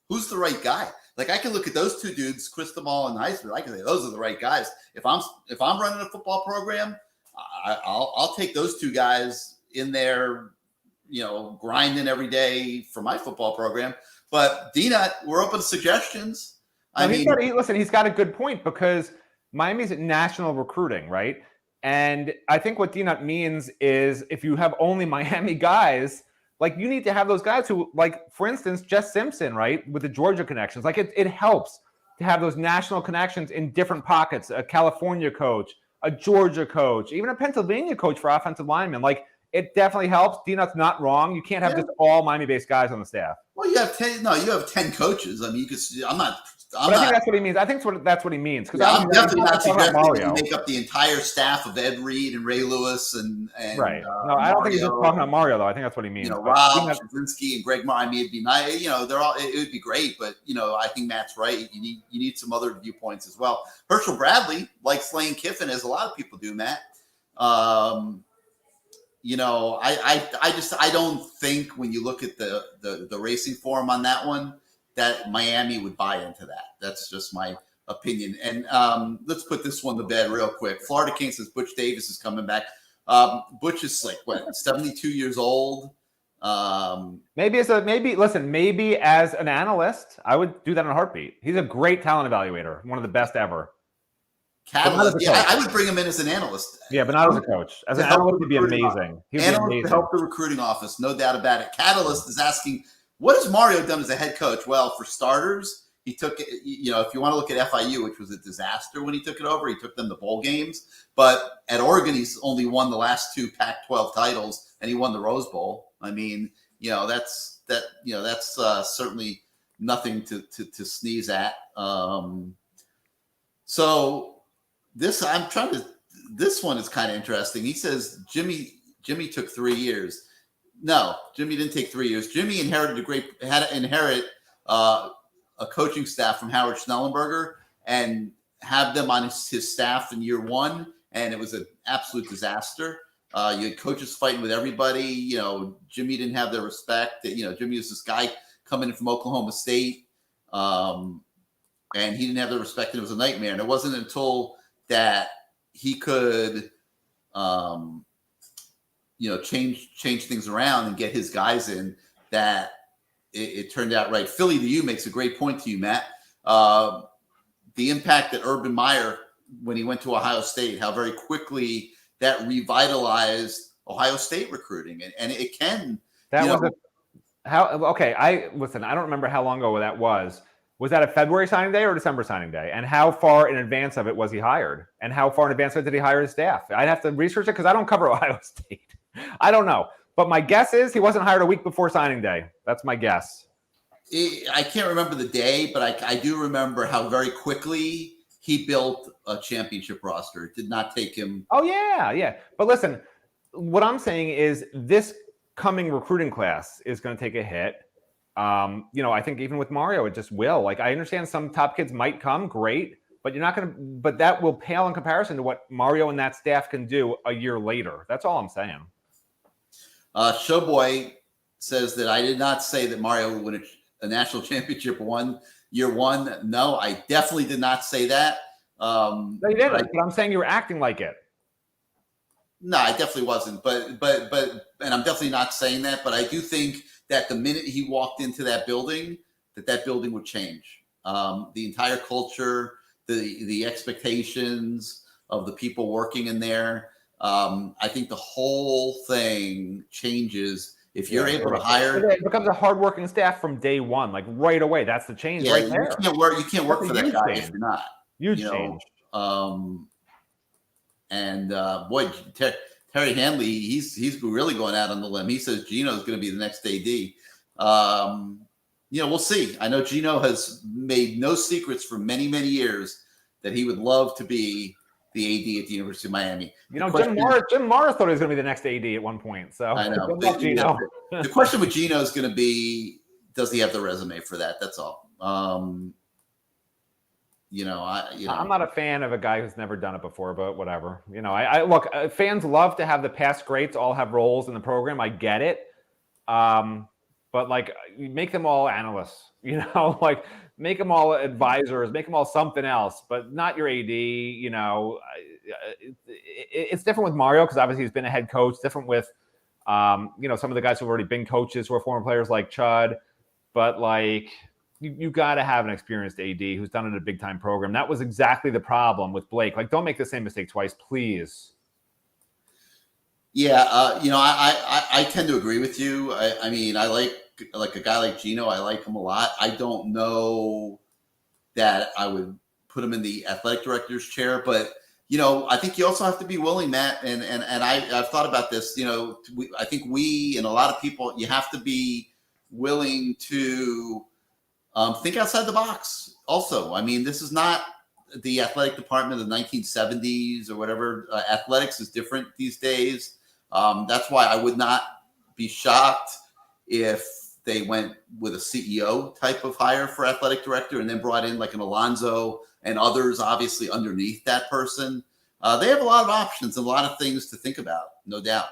Who's the right guy? Like, I can look at those two dudes, Cristobal and Highsmith. I can say those are the right guys. If I'm running a football program, I'll take those two guys in there, grinding every day for my football program. But D-Nut, we're open to suggestions. He's got a good point because Miami's national recruiting, right? And I think what D-Nut means is if you have only Miami guys, like you need to have those guys who, like, for instance, Jess Simpson, right, with the Georgia connections. Like it helps to have those national connections in different pockets, a California coach, a Georgia coach, even a Pennsylvania coach for offensive linemen. Like it definitely helps. D-Nut's not wrong. You can't have just all Miami-based guys on the staff. Well, you have 10. No, you have 10 coaches. I mean, you could. I think that's what he means. I think that's what he means. Because I'm definitely not suggesting you make up the entire staff of Ed Reed and Ray Lewis and right. No, I don't think he's just talking about Mario though. I think that's what he means. Rob Straczynski and Greg Maher. I mean, it'd be nice. They're all. It would be great, but I think Matt's right. You need some other viewpoints as well. Herschel Bradley likes Lane Kiffin, as a lot of people do, Matt. I don't think when you look at the racing form on that one, that Miami would buy into that. That's just my opinion. And let's put this one to bed real quick. Florida King says Butch Davis is coming back. Butch is 72 years old. Maybe as an analyst, I would do that in a heartbeat. He's a great talent evaluator, one of the best ever. Catalyst. Yeah, I would bring him in as an analyst. Yeah, but not as a coach. As an analyst, he'd be amazing. Analyst to help the recruiting office, no doubt about it. Catalyst is asking, what has Mario done as a head coach? Well, for starters, he took it, if you want to look at FIU, which was a disaster when he took it over, he took them to bowl games. But at Oregon, he's only won the last 2 Pac-12 titles, and he won the Rose Bowl. I mean, that's certainly nothing to sneeze at. So this one is kind of interesting. He says Jimmy took 3 years. No, Jimmy didn't take 3 years. Jimmy had to inherit a coaching staff from Howard Schnellenberger and have them on his staff in year 1, and it was an absolute disaster. You had coaches fighting with everybody. Jimmy didn't have their respect. Jimmy was this guy coming in from Oklahoma State, and he didn't have their respect, and it was a nightmare. And it wasn't until that he could change things around and get his guys in that it turned out right. Philly to you makes a great point to you, Matt. The impact that Urban Meyer, when he went to Ohio State, how very quickly that revitalized Ohio State recruiting. And it can. I don't remember how long ago that was. Was that a February signing day or December signing day? And how far in advance of it was he hired? And how far in advance of it did he hire his staff? I'd have to research it because I don't cover Ohio State. I don't know. But my guess is he wasn't hired a week before signing day. That's my guess. I can't remember the day, but I do remember how very quickly he built a championship roster. It did not take him. Oh, yeah. But listen, what I'm saying is this coming recruiting class is going to take a hit. I think even with Mario, it just will. Like, I understand some top kids might come, great, but but that will pale in comparison to what Mario and that staff can do a year later. That's all I'm saying. Showboy says that I did not say that Mario would win a national championship 1 year one. No, I definitely did not say that. No, you didn't. But I'm saying you were acting like it. No, I definitely wasn't. But, and I'm definitely not saying that. But I do think that the minute he walked into that building would change. The entire culture, the expectations of the people working in there. I think the whole thing changes if you're able to hire. It becomes a hardworking staff from day one, like right away. That's the change right there. You can't work for that guy if you're not. Huge change. Boy, Terry Hanley, he's really going out on the limb. He says Gino's going to be the next AD. We'll see. I know Gino has made no secrets for many, many years that he would love to be the AD at the University of Miami. Jim Morris thought he was going to be the next AD at one point. So I know. The question with Gino is going to be, does he have the resume for that? That's all. I'm not a fan of a guy who's never done it before, but whatever. I look, fans love to have the past greats all have roles in the program. I get it. But like, you make them all analysts, like make them all advisors, make them all something else, but not your AD. It's different with Mario because obviously he's been a head coach. Different with, some of the guys who've already been coaches who are former players like Chud. But like, you got to have an experienced AD who's done it in a big time program. That was exactly the problem with Blake. Like, don't make the same mistake twice, please. Yeah, I tend to agree with you. I mean, I like a guy like Gino. I like him a lot. I don't know that I would put him in the athletic director's chair, but I think you also have to be willing, Matt. And I've thought about this. I think we and a lot of people, you have to be willing to think outside the box. Also, I mean, this is not the athletic department of the 1970s or whatever. Athletics is different these days. That's why I would not be shocked if they went with a CEO type of hire for athletic director and then brought in like an Alonzo and others obviously underneath that person. They have a lot of options and a lot of things to think about, no doubt.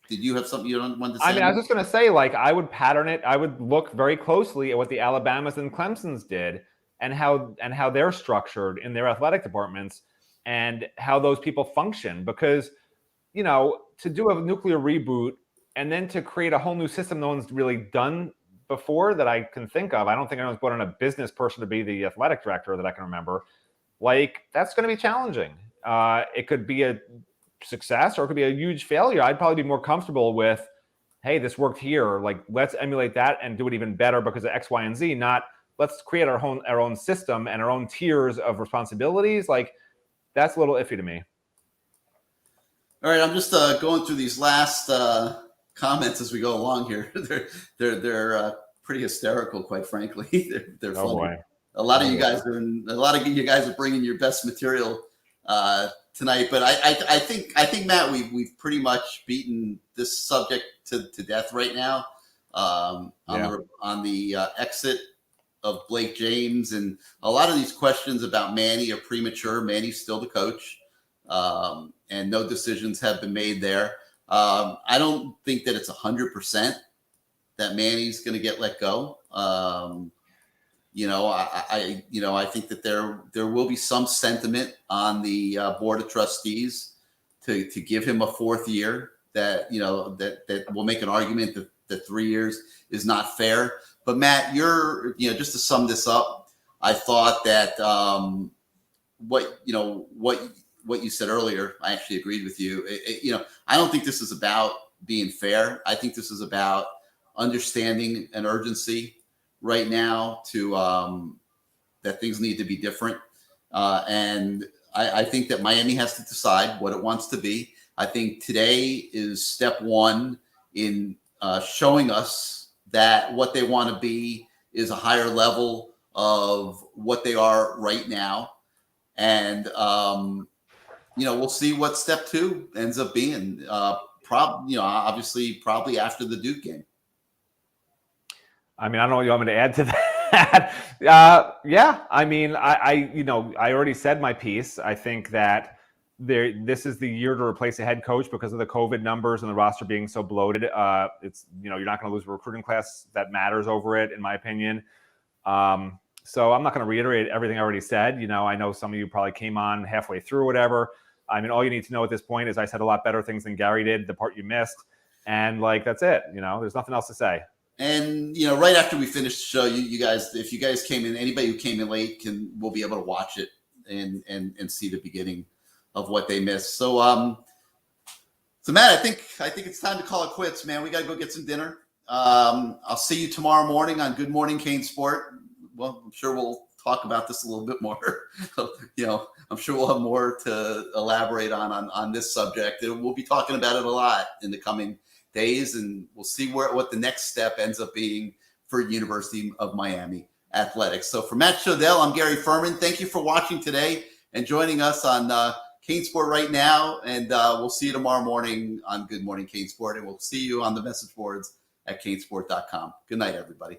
Did you have something you wanted to say? I mean, I was just going to say, like, I would pattern it. I would look very closely at what the Alabamas and Clemsons did and how they're structured in their athletic departments and how those people function. Because, to do a nuclear reboot and then to create a whole new system no one's really done before that I can think of. I don't think anyone's brought in a business person to be the athletic director that I can remember. Like, that's going to be challenging. It could be a success or it could be a huge failure. I'd probably be more comfortable with, hey, this worked here. Like, let's emulate that and do it even better because of X, Y, and Z. Not let's create our own system and our own tiers of responsibilities. Like, that's a little iffy to me. All right, I'm just going through these last comments as we go along here. They're pretty hysterical, quite frankly. They're funny. Boy. A lot of you guys are bringing your best material tonight. But I think Matt, we've pretty much beaten this subject to death right now. On the exit of Blake James, and a lot of these questions about Manny are premature. Manny's still the coach, and no decisions have been made there. I don't think that it's 100% that Manny's going to get let go. I think that there will be some sentiment on the board of trustees to give him a fourth year. That will make an argument that 3 years is not fair. But Matt, just to sum this up, I thought that what you said earlier, I actually agreed with you. I don't think this is about being fair. I think this is about understanding an urgency right now to that things need to be different. And I think that Miami has to decide what it wants to be. I think today is step one in showing us that what they want to be is a higher level of what they are right now. And, we'll see what step two ends up being. Obviously, probably after the Duke game. I mean, I don't know what you want me to add to that. Yeah, I mean, I already said my piece. I think that this is the year to replace a head coach because of the COVID numbers and the roster being so bloated. You're not going to lose a recruiting class that matters over it, in my opinion. So I'm not going to reiterate everything I already said. I know some of you probably came on halfway through or whatever. I mean, all you need to know at this point is I said a lot better things than Gary did, the part you missed. And that's it. There's nothing else to say. And, right after we finish the show, you guys, if you guys came in, anybody who came in late will be able to watch it and see the beginning of what they missed. So, Matt, I think it's time to call it quits, man. We got to go get some dinner. I'll see you tomorrow morning on Good Morning CaneSport. Well, I'm sure we'll talk about this a little bit more. I'm sure we'll have more to elaborate on this subject. We'll be talking about it a lot in the coming days, and we'll see what the next step ends up being for University of Miami athletics. So for Matt Shodell, I'm Gary Furman. Thank you for watching today and joining us on CaneSport right now. And we'll see you tomorrow morning on Good Morning CaneSport, and we'll see you on the message boards at canesport.com. Good night, everybody.